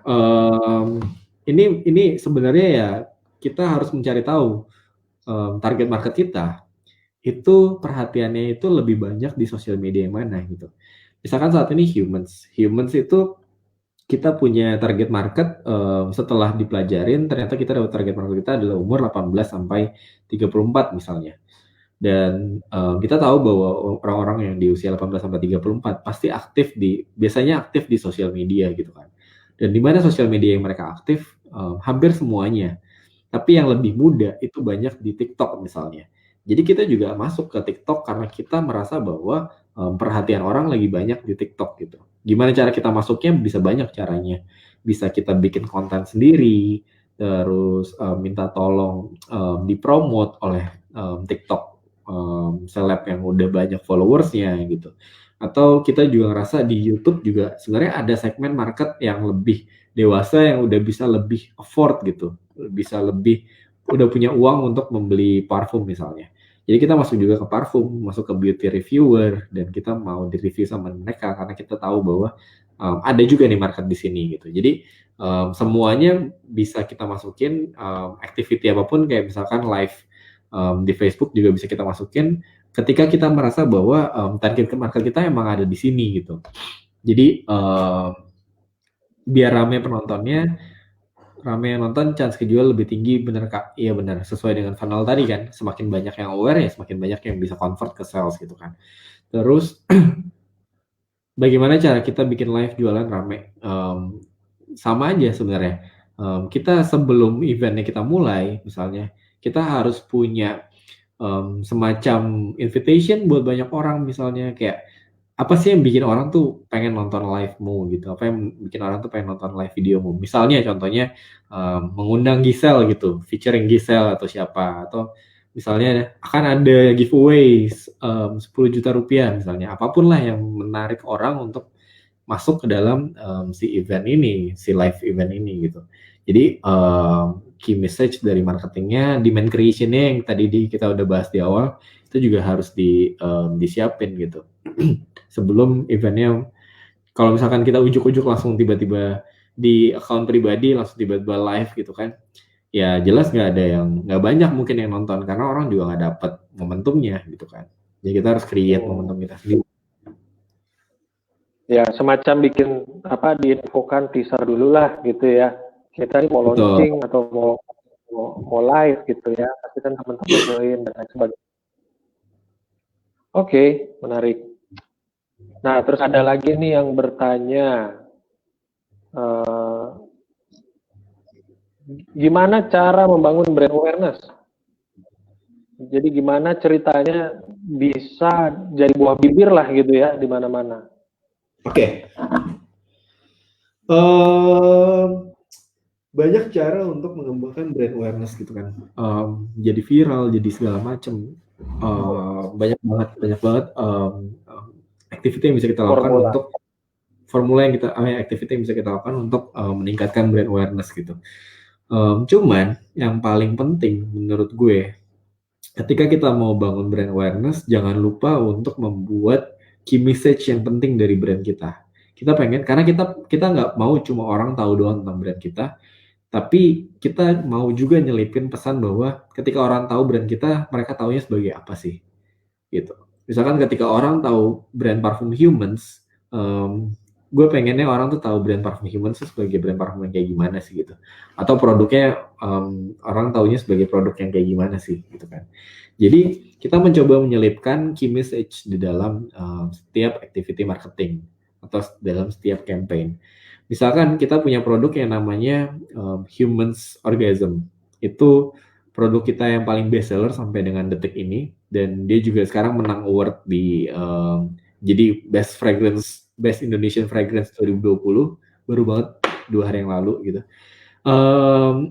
ini sebenarnya ya kita harus mencari tahu target market kita itu perhatiannya itu lebih banyak di sosial media yang mana gitu. Misalkan saat ini humans itu kita punya target market, setelah dipelajarin ternyata kita dapat target market kita adalah umur 18 sampai 34 misalnya. Dan kita tahu bahwa orang-orang yang di usia 18 sampai 34 pasti biasanya aktif di sosial media gitu kan. Dan di mana sosial media yang mereka aktif, hampir semuanya. Tapi yang lebih muda itu banyak di TikTok misalnya. Jadi kita juga masuk ke TikTok karena kita merasa bahwa perhatian orang lagi banyak di TikTok gitu. Gimana cara kita masuknya? Bisa banyak caranya. Bisa kita bikin konten sendiri, terus minta tolong dipromot oleh TikTok seleb yang udah banyak followersnya gitu. Atau kita juga ngerasa di YouTube juga sebenarnya ada segmen market yang lebih dewasa yang udah bisa lebih afford gitu, bisa lebih udah punya uang untuk membeli parfum misalnya. Jadi kita masuk juga ke parfum, masuk ke beauty reviewer, dan kita mau di-review sama mereka karena kita tahu bahwa ada juga nih market di sini gitu. Jadi semuanya bisa kita masukin, activity apapun kayak misalkan live di Facebook juga bisa kita masukin ketika kita merasa bahwa target market kita emang ada di sini gitu. Jadi biar rame penontonnya, rame yang nonton, chance kejual lebih tinggi, bener Kak? Iya bener, sesuai dengan funnel tadi kan, semakin banyak yang aware ya semakin banyak yang bisa convert ke sales gitu kan. Terus bagaimana cara kita bikin live jualan rame? Sama aja sebenarnya. Kita sebelum eventnya kita mulai, misalnya kita harus punya semacam invitation buat banyak orang, misalnya kayak apa sih yang bikin orang tuh pengen nonton live-mu gitu, apa yang bikin orang tuh pengen nonton live videomu. Misalnya contohnya mengundang Giselle gitu, featuring Giselle atau siapa, atau misalnya akan ada giveaways 10 juta rupiah misalnya, apapun lah yang menarik orang untuk masuk ke dalam si event ini, si live event ini gitu. Jadi key message dari marketingnya, demand creation-nya yang tadi kita udah bahas di awal, itu juga harus disiapin gitu. Sebelum eventnya, kalau misalkan kita ujuk-ujuk langsung tiba-tiba di account pribadi langsung tiba-tiba live gitu kan, ya jelas nggak banyak mungkin yang nonton karena orang juga nggak dapet momentumnya gitu kan. Jadi kita harus create momentum kita sendiri. Ya, semacam bikin diinfokan teaser dulu lah gitu ya. Kita ini mau Betul. launching atau mau live gitu ya. Pasti kan teman-teman join dan lain sebagainya. Oke, menarik. Nah, terus ada lagi nih yang bertanya, gimana cara membangun brand awareness? Jadi gimana ceritanya bisa jadi buah bibir lah gitu ya di mana-mana. Oke. Banyak cara untuk mengembangkan brand awareness gitu kan. Jadi viral, jadi segala macam. Banyak banget activity yang bisa kita lakukan untuk activity yang bisa kita lakukan untuk meningkatkan brand awareness gitu. Cuman yang paling penting menurut gue, ketika kita mau bangun brand awareness, jangan lupa untuk membuat key message yang penting dari brand kita. Kita pengen, karena kita nggak mau cuma orang tahu doang tentang brand kita, tapi kita mau juga nyelipin pesan bahwa ketika orang tahu brand kita, mereka taunya sebagai apa sih, gitu. Misalkan ketika orang tahu brand parfum Humans, gue pengennya orang tuh tahu brand parfum Humans sebagai brand parfum yang kayak gimana sih gitu, atau produknya orang taunya sebagai produk yang kayak gimana sih gitu kan. Jadi kita mencoba menyelipkan key message di dalam setiap activity marketing atau dalam setiap campaign. Misalkan kita punya produk yang namanya Humans Orgasm, itu produk kita yang paling best seller sampai dengan detik ini, dan dia juga sekarang menang award di jadi Best Indonesian Fragrance 2020, baru banget 2 hari yang lalu gitu.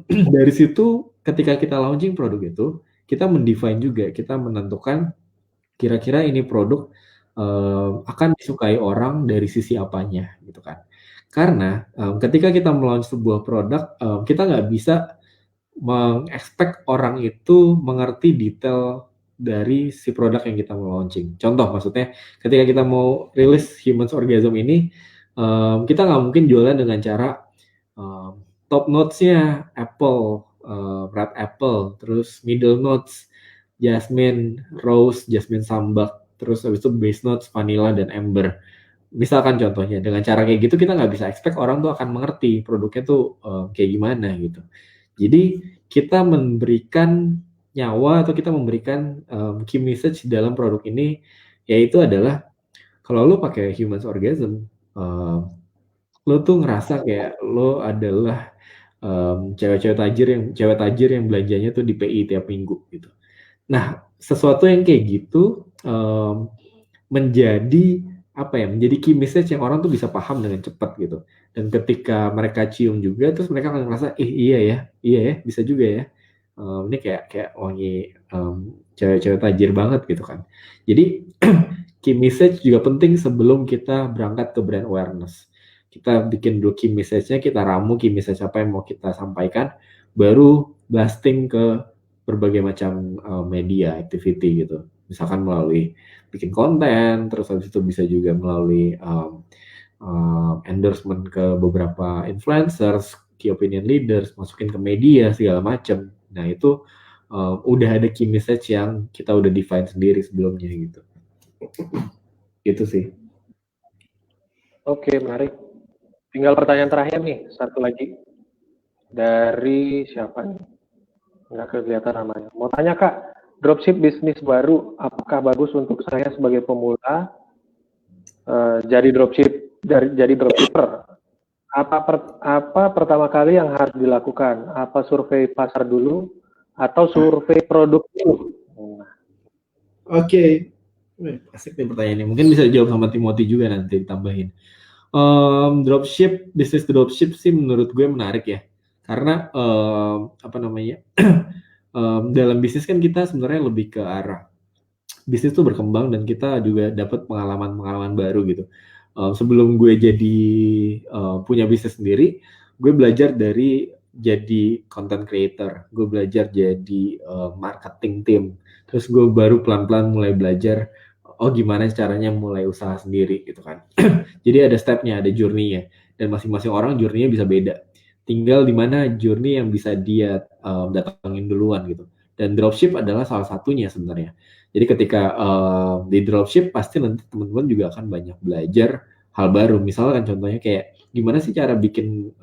Dari situ ketika kita launching produk itu, kita mendefine juga, kita menentukan kira-kira ini produk akan disukai orang dari sisi apanya gitu kan. Karena ketika kita melaunch sebuah produk, kita nggak bisa mengekspek orang itu mengerti detail dari si produk yang kita mau launching. Contoh maksudnya, ketika kita mau rilis Humans Orgasm ini, kita nggak mungkin jualan dengan cara top notes-nya Apple, red apple, terus middle notes jasmine rose, jasmine sambak, terus habis itu base notes vanilla dan amber. Misalkan contohnya, dengan cara kayak gitu kita nggak bisa expect orang tuh akan mengerti produknya tuh kayak gimana gitu. Jadi kita memberikan nyawa atau kita memberikan key message dalam produk ini, yaitu adalah kalau lo pakai Humans Orgasm, lo tuh ngerasa kayak lo adalah cewek tajir yang belanjanya tuh di PI tiap minggu gitu. Nah, sesuatu yang kayak gitu menjadi menjadi key message yang orang tuh bisa paham dengan cepat gitu. Dan ketika mereka cium juga, terus mereka akan ngerasa, iya ya, bisa juga ya. Ini kayak wangi cewek-cewek tajir banget gitu kan. Jadi key message juga penting sebelum kita berangkat ke brand awareness. Kita bikin dulu key message-nya, kita ramu key message apa yang mau kita sampaikan, baru blasting ke berbagai macam media activity gitu. Misalkan melalui bikin konten, terus habis itu bisa juga melalui endorsement ke beberapa influencers, key opinion leaders, masukin ke media segala macam. Nah itu udah ada key message yang kita udah define sendiri sebelumnya gitu. Gitu sih. Oke, menarik. Tinggal pertanyaan terakhir nih, satu lagi. Dari siapa nih? Nggak kelihatan namanya. Mau tanya Kak, dropship bisnis baru, apakah bagus untuk saya sebagai pemula jadi dropshipper? Apa pertama kali yang harus dilakukan? Apa survei pasar dulu atau survei produk dulu? Oke. Asik nih pertanyaannya. Mungkin bisa dijawab sama Timothy juga nanti ditambahin. Bisnis dropship sih menurut gue menarik ya. Karena dalam bisnis kan kita sebenarnya lebih ke arah bisnis tuh berkembang dan kita juga dapat pengalaman-pengalaman baru gitu. Sebelum gue jadi punya bisnis sendiri, gue belajar dari jadi content creator, gue belajar jadi marketing team, terus gue baru pelan-pelan mulai belajar gimana caranya mulai usaha sendiri gitu kan. Jadi ada stepnya, ada journey-nya. dan masing-masing orang journey-nya bisa beda. Tinggal di mana journey yang bisa dia datangin duluan gitu. Dan dropship adalah salah satunya sebenarnya. Jadi ketika di dropship pasti nanti teman-teman juga akan banyak belajar hal baru. Misalkan contohnya kayak gimana sih cara bikin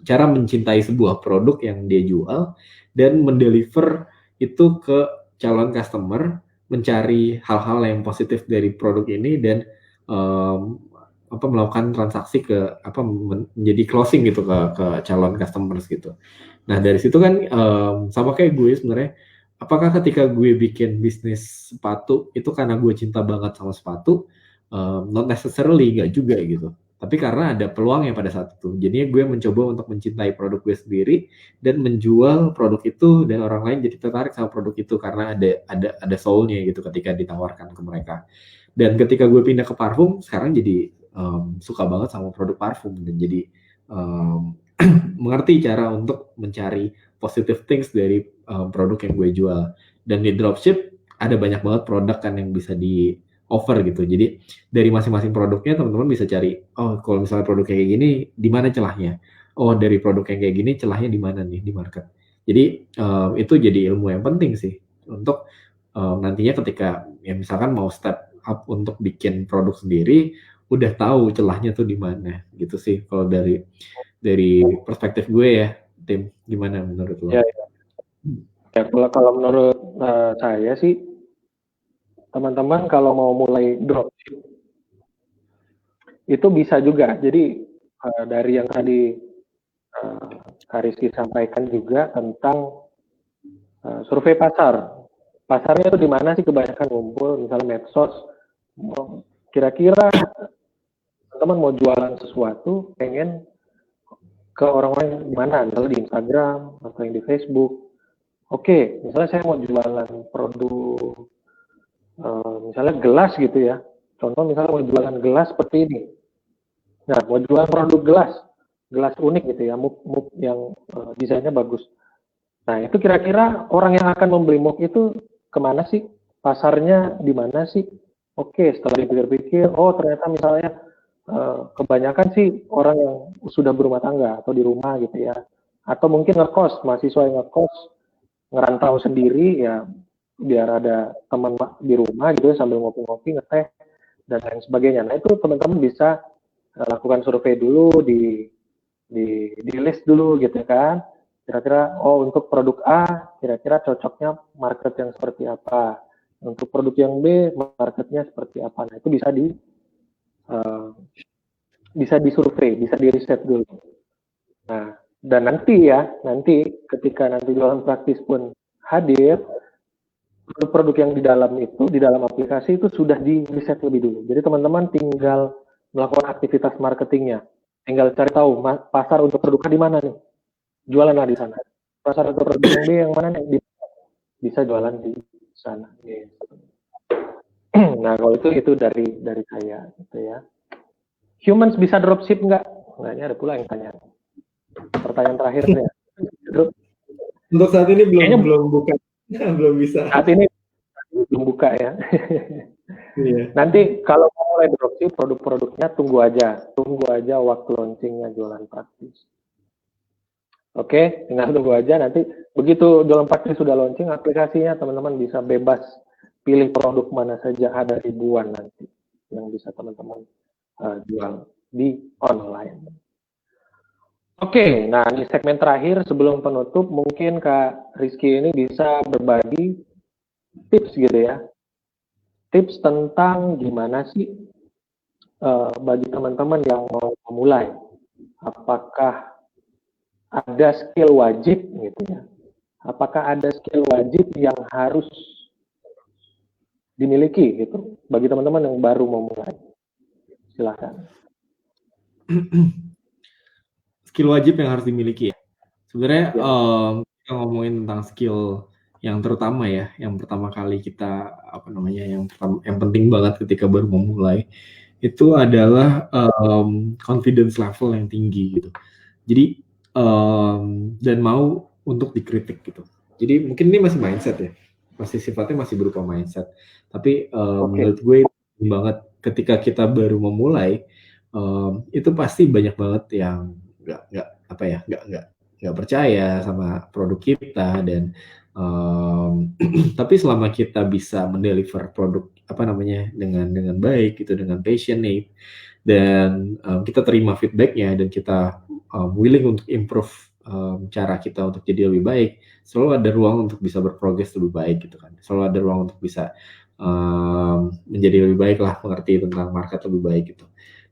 cara mencintai sebuah produk yang dia jual dan mendeliver itu ke calon customer, mencari hal-hal yang positif dari produk ini dan melakukan transaksi ke menjadi closing gitu ke calon customers gitu. Nah dari situ kan sama kayak gue sebenarnya, apakah ketika gue bikin bisnis sepatu itu karena gue cinta banget sama sepatu? Not necessarily, nggak juga gitu. Tapi karena ada peluangnya pada saat itu. Jadinya gue mencoba untuk mencintai produk gue sendiri dan menjual produk itu dan orang lain jadi tertarik sama produk itu karena ada soul-nya gitu ketika ditawarkan ke mereka. Dan ketika gue pindah ke parfum, sekarang jadi suka banget sama produk parfum dan jadi mengerti cara untuk mencari positive things dari produk yang gue jual. Dan di dropship ada banyak banget produk kan yang bisa di offer gitu. Jadi dari masing-masing produknya teman-teman bisa cari, oh kalau misalnya produk kayak gini di mana celahnya? Oh dari produk yang kayak gini celahnya di mana nih di market. Jadi itu jadi ilmu yang penting sih untuk nantinya ketika ya misalkan mau step up untuk bikin produk sendiri, udah tahu celahnya tuh di mana gitu sih kalau dari perspektif gue ya. Tim, gimana menurut lo? Ya kalau menurut saya sih, teman-teman kalau mau mulai dropship itu bisa juga. Jadi dari yang tadi Kak Rizky sampaikan juga tentang survei pasar. Pasarnya itu di mana sih kebanyakan ngumpul, misalnya medsos. Kira-kira teman-teman mau jualan sesuatu, pengen ke orang-orang di mana, misalnya di Instagram atau yang di Facebook. Oke, misalnya saya mau jualan produk, misalnya gelas gitu ya. Contoh misalnya mau jualan gelas seperti ini. Nah, mau jualan produk gelas unik gitu ya, mug yang desainnya bagus. Nah, itu kira-kira orang yang akan membeli mug itu kemana sih? Pasarnya di mana sih? Oke, setelah dipikir-pikir, oh ternyata misalnya kebanyakan sih orang yang sudah berumah tangga atau di rumah gitu ya. Atau mungkin ngekos, mahasiswa yang ngekos, ngerantau sendiri ya, biar ada teman di rumah gitu ya, sambil ngopi-ngopi, ngeteh, dan lain sebagainya. Nah, itu teman-teman bisa lakukan survei dulu, di list dulu gitu kan. Kira-kira, oh untuk produk A, kira-kira cocoknya market yang seperti apa. Untuk produk yang B, marketnya seperti apa. Nah, itu bisa disurvei, bisa di riset dulu. Nah, dan nanti ketika nanti jualan praktis pun hadir, produk-produk yang di dalam aplikasi itu sudah di riset lebih dulu. Jadi teman-teman tinggal melakukan aktivitas marketingnya, tinggal cari tahu pasar untuk produknya di mana nih, jualanlah di sana. Pasar untuk produk yang B yang mana nih, bisa jualan di sana. Nah, kalau itu dari saya gitu ya. Humans bisa dropship nggak? Nah, ini ada pula yang tanya. Pertanyaan terakhirnya. Untuk saat ini belum buka, belum bisa. Saat ini belum buka ya. Iya. Nanti kalau mau mulai dropship produk-produknya tunggu aja waktu launchingnya jualan praktis. Oke, tinggal tunggu aja nanti begitu jualan praktis sudah launching aplikasinya, teman-teman bisa bebas pilih produk mana saja, ada ribuan nanti yang bisa teman-teman jual di online. Oke, nah di segmen terakhir sebelum penutup mungkin Kak Rizky ini bisa berbagi tips gitu ya. Tips tentang gimana sih bagi teman-teman yang mau memulai. Apakah ada skill wajib gitu ya? Apakah ada skill wajib yang harus dimiliki gitu bagi teman-teman yang baru memulai? Silakan. Skill wajib yang harus dimiliki ya. Sebenarnya kita ngomongin tentang skill yang terutama ya, yang pertama kali kita yang penting banget ketika baru memulai itu adalah confidence level yang tinggi gitu. Jadi dan mau untuk dikritik gitu. Jadi mungkin ini masih mindset ya, masih sifatnya masih berupa mindset. Tapi menurut gue banget ketika kita baru memulai itu pasti banyak banget yang nggak percaya sama produk kita dan tapi selama kita bisa mendeliver produk dengan baik gitu, dengan passionate dan kita terima feedbacknya dan kita willing untuk improve cara kita untuk jadi lebih baik, selalu ada ruang untuk bisa berprogres lebih baik gitu kan, selalu ada ruang untuk bisa menjadi lebih baik lah, mengerti tentang market lebih baik gitu.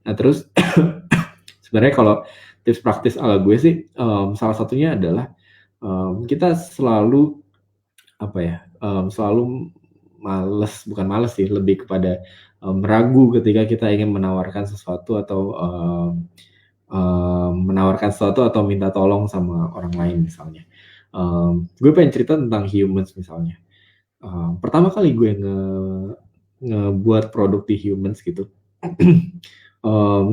Nah terus sebenarnya kalau tips praktis ala gue sih salah satunya adalah kita selalu selalu bukan males sih, lebih kepada ragu ketika kita ingin menawarkan sesuatu atau menawarkan sesuatu atau minta tolong sama orang lain misalnya. Gue pengen cerita tentang Humans misalnya. Pertama kali gue ngebuat produk di Humans gitu.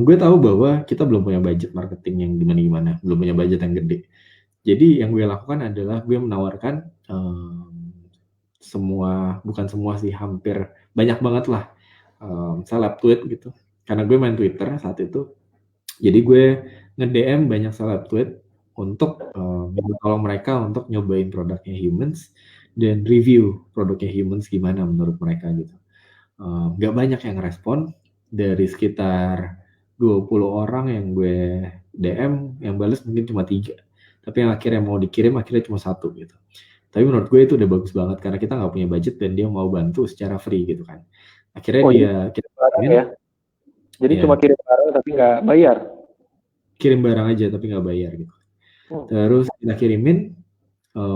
Gue tahu bahwa kita belum punya budget marketing yang gimana-gimana, belum punya budget yang gede. Jadi yang gue lakukan adalah gue menawarkan bukan semua sih, hampir banyak banget lah seleb tweet gitu. Karena gue main Twitter saat itu, jadi gue nge-DM banyak seleb tweet untuk minta tolong mereka untuk nyobain produknya Humans dan review produknya Humans gimana menurut mereka gitu. Gak banyak yang respon, dari sekitar 20 orang yang gue DM, yang balas mungkin cuma 3, tapi yang akhirnya mau dikirim akhirnya cuma 1 gitu. Tapi menurut gue itu udah bagus banget karena kita nggak punya budget dan dia mau bantu secara free gitu kan. Akhirnya kita barang ya. Jadi cuma kirim barang tapi nggak bayar. Kirim barang aja tapi nggak bayar gitu. Terus kita kirimin,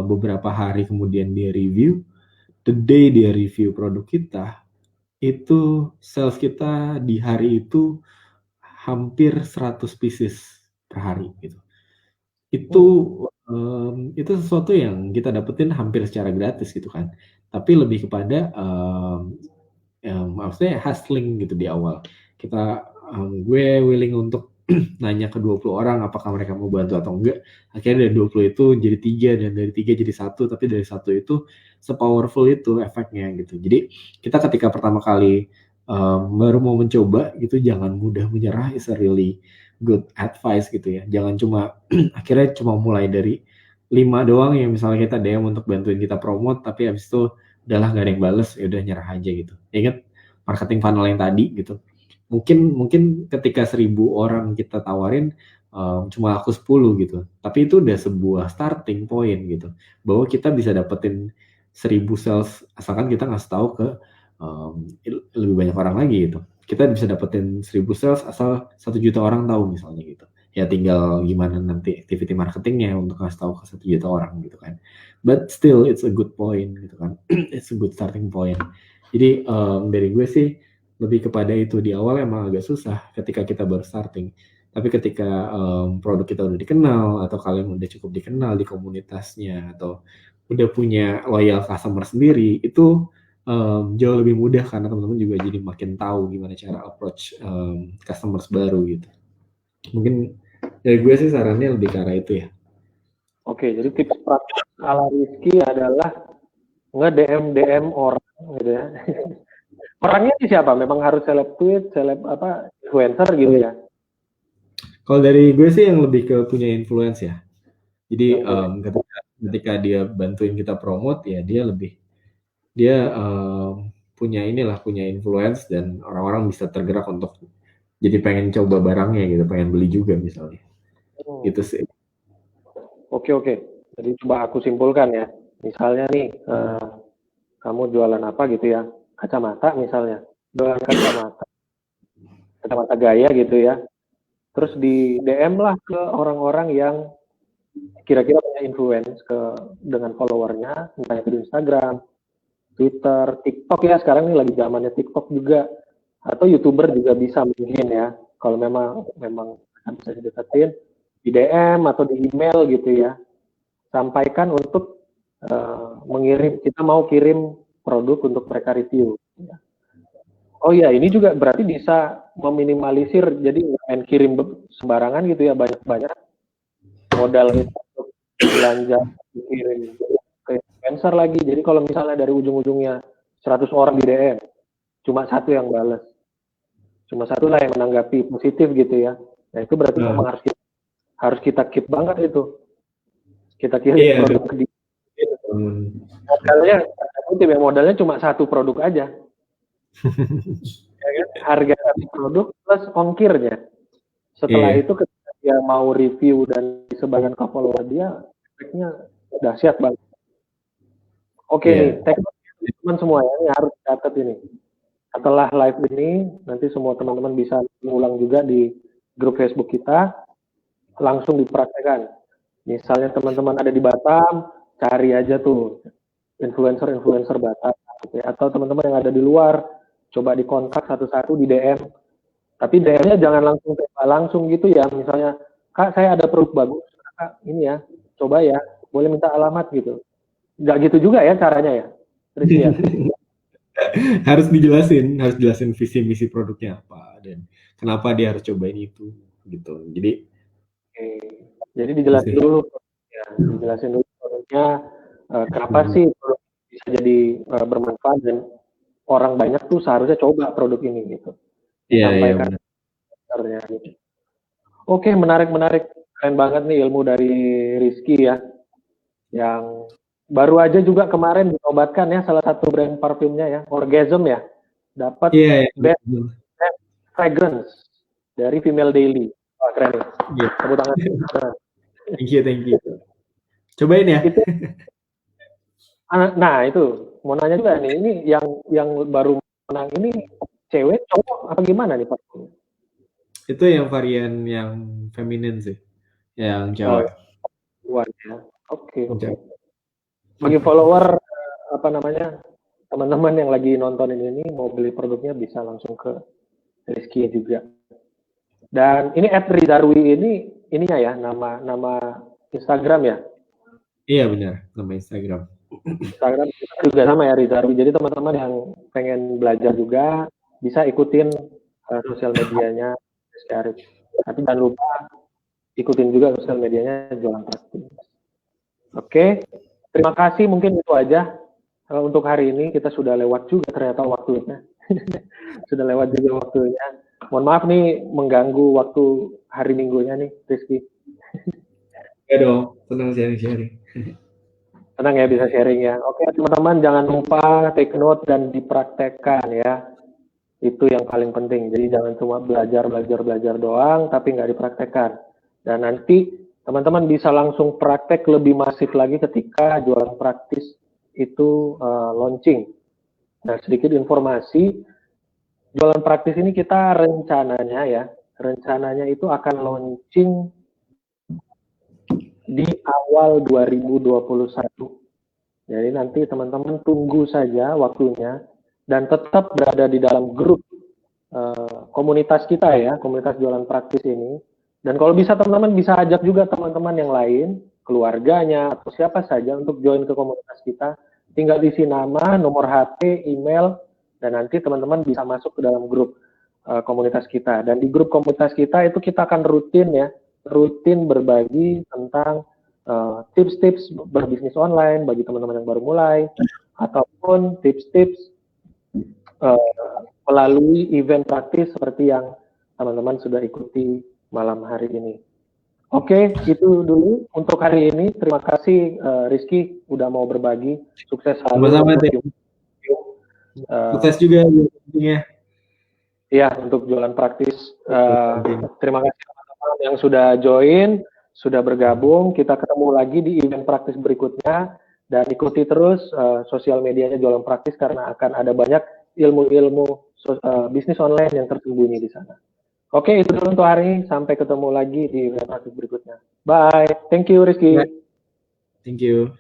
beberapa hari kemudian dia review. The day dia review produk kita, itu sales kita di hari itu hampir 100 pieces per hari gitu. Itu sesuatu yang kita dapetin hampir secara gratis gitu kan. Tapi lebih kepada maksudnya hustling gitu di awal. Gue willing untuk nanya ke 20 orang apakah mereka mau bantu atau enggak. Akhirnya dari 20 itu jadi 3 dan dari 3 jadi 1, tapi dari 1 itu se-powerful itu efeknya gitu. Jadi kita ketika pertama kali baru mau mencoba gitu, jangan mudah menyerah, is a really good advice gitu ya. Jangan cuma akhirnya cuma mulai dari 5 doang yang misalnya kita DM untuk bantuin kita promote, tapi habis itu udahlah nggak ada yang bales, ya udah nyerah aja gitu. Ingat marketing funnel yang tadi gitu. Mungkin ketika 1.000 orang kita tawarin cuma laku 10 gitu. Tapi itu udah sebuah starting point gitu. Bahwa kita bisa dapetin 1.000 sales asalkan kita ngasih tahu ke lebih banyak orang lagi gitu. Kita bisa dapetin 1.000 sales asal 1 juta orang tahu misalnya gitu. Ya tinggal gimana nanti activity marketingnya untuk ngasih tahu ke 1 juta orang gitu kan. But still it's a good point gitu kan. It's a good starting point. Jadi dari gue sih lebih kepada itu, di awal emang agak susah ketika kita baru starting. Tapi ketika produk kita udah dikenal atau kalian udah cukup dikenal di komunitasnya atau udah punya loyal customer sendiri, itu jauh lebih mudah karena teman-teman juga jadi makin tahu gimana cara approach customers baru gitu. Mungkin dari gue sih sarannya lebih ke arah itu ya. Oke, jadi tips praktis ala Rizky adalah nge-DM orang gitu ya. Orangnya siapa? Memang harus seleb tweet, influencer gitu ya? Kalau dari gue sih yang lebih ke punya influence ya. Jadi ketika dia bantuin kita promote ya dia punya influence dan orang-orang bisa tergerak untuk jadi pengen coba barangnya gitu, pengen beli juga misalnya. Gitu sih. Oke. Jadi coba aku simpulkan ya. Misalnya nih, kamu jualan apa gitu ya? Kacamata misalnya. Jualan kacamata gaya gitu ya. Terus di DM lah ke orang-orang yang kira-kira punya influence dengan followernya, misalnya di Instagram, Twitter, TikTok ya, sekarang ini lagi zamannya TikTok juga, atau YouTuber juga bisa mungkin ya, kalau memang bisa dideketin di DM atau di email gitu ya, sampaikan untuk kita mau kirim produk untuk mereka review. Oh ya, ini juga berarti bisa meminimalisir, jadi main kirim sembarangan gitu ya, banyak-banyak modal untuk belanja dikirim ke influencer lagi. Jadi kalau misalnya dari ujung-ujungnya 100 orang di DM, cuma 1 yang balas. cuma satu lah yang menanggapi positif gitu ya. Nah itu berarti memang harus kita keep banget itu. Kita kirim produk ke dia. Modalnya cuma satu produk aja. Ya kan? Harga satu produk plus ongkirnya. Setelah itu ketika dia mau review dan disebarkan ke follower dia, efeknya dahsyat banget. Oke nih, teman-teman semua ya, ini harus catat ini. Setelah live ini, nanti semua teman-teman bisa ulang juga di grup Facebook kita, langsung dipraktekkan. Misalnya teman-teman ada di Batam, cari aja tuh influencer Batam, gitu ya. Atau teman-teman yang ada di luar, coba dikontak satu-satu di DM. Tapi DM-nya jangan langsung gitu ya. Misalnya, Kak saya ada produk bagus, Kak ini ya, coba ya, boleh minta alamat gitu. Nggak gitu juga ya caranya ya. Terus ya. harus jelasin visi misi produknya apa dan kenapa dia harus cobain itu gitu. Jadi dijelasin dulu ya, dijelasin dulu produknya kenapa sih produk bisa jadi bermanfaat dan orang banyak tuh seharusnya coba produk ini gitu. Disampaikan sebenarnya gitu. Oke, menarik. Keren banget nih ilmu dari Rizky ya. Yang baru aja juga kemarin dinobatkan ya salah satu brand parfumnya ya, Orgasm ya. Dapat best fragrance dari Female Daily. Wah, keren ya. Tepuk tangan. Thank you. Cobain ya. Nah, itu mau nanya juga nih, ini yang baru menang ini cewek, cowok apa gimana nih Pak? Itu yang varian yang feminin sih, yang cewek. Ya. Oke. Bagi follower apa namanya teman-teman yang lagi nontonin ini mau beli produknya bisa langsung ke Rizky juga. Dan ini @Rizarwi ininya ya nama Instagram ya. Iya benar, nama Instagram. Instagram juga sama ya Rizarwi. Jadi teman-teman yang pengen belajar juga bisa ikutin sosial medianya Rizky Arif. Tapi jangan lupa ikutin juga sosial medianya Jualan Praktis. Oke, terima kasih. Mungkin itu aja untuk hari ini. Kita sudah lewat juga ternyata waktunya. Sudah lewat juga waktunya. Mohon maaf nih mengganggu waktu hari Minggunya nih, Rizky. Ya dong, senang sharing. Senang ya bisa sharing ya. Oke teman-teman jangan lupa take note dan dipraktekkan ya. Itu yang paling penting. Jadi jangan cuma belajar doang tapi nggak dipraktekkan. Dan nanti teman-teman bisa langsung praktek lebih masif lagi ketika Jualan Praktis itu launching. Nah sedikit informasi, Jualan Praktis ini kita rencananya itu akan launching di awal 2021. Jadi nanti teman-teman tunggu saja waktunya dan tetap berada di dalam grup komunitas kita ya, komunitas Jualan Praktis ini. Dan kalau bisa teman-teman bisa ajak juga teman-teman yang lain, keluarganya atau siapa saja untuk join ke komunitas kita. Tinggal isi nama, nomor HP, email, dan nanti teman-teman bisa masuk ke dalam grup komunitas kita. Dan di grup komunitas kita itu kita akan rutin berbagi tentang tips-tips berbisnis online bagi teman-teman yang baru mulai, ataupun tips-tips melalui event praktis seperti yang teman-teman sudah ikuti malam hari ini. Oke, itu dulu untuk hari ini. Terima kasih Rizky udah mau berbagi. Sukses selalu. Sukses juga ya untuk Jualan Praktis. Terima kasih teman-teman yang sudah join, sudah bergabung. Kita ketemu lagi di event praktis berikutnya dan ikuti terus sosial medianya Jualan Praktis karena akan ada banyak ilmu-ilmu bisnis online yang tersembunyi di sana. Oke, itu dulu untuk hari ini. Sampai ketemu lagi di event praktis berikutnya. Bye. Thank you, Rizky. Thank you.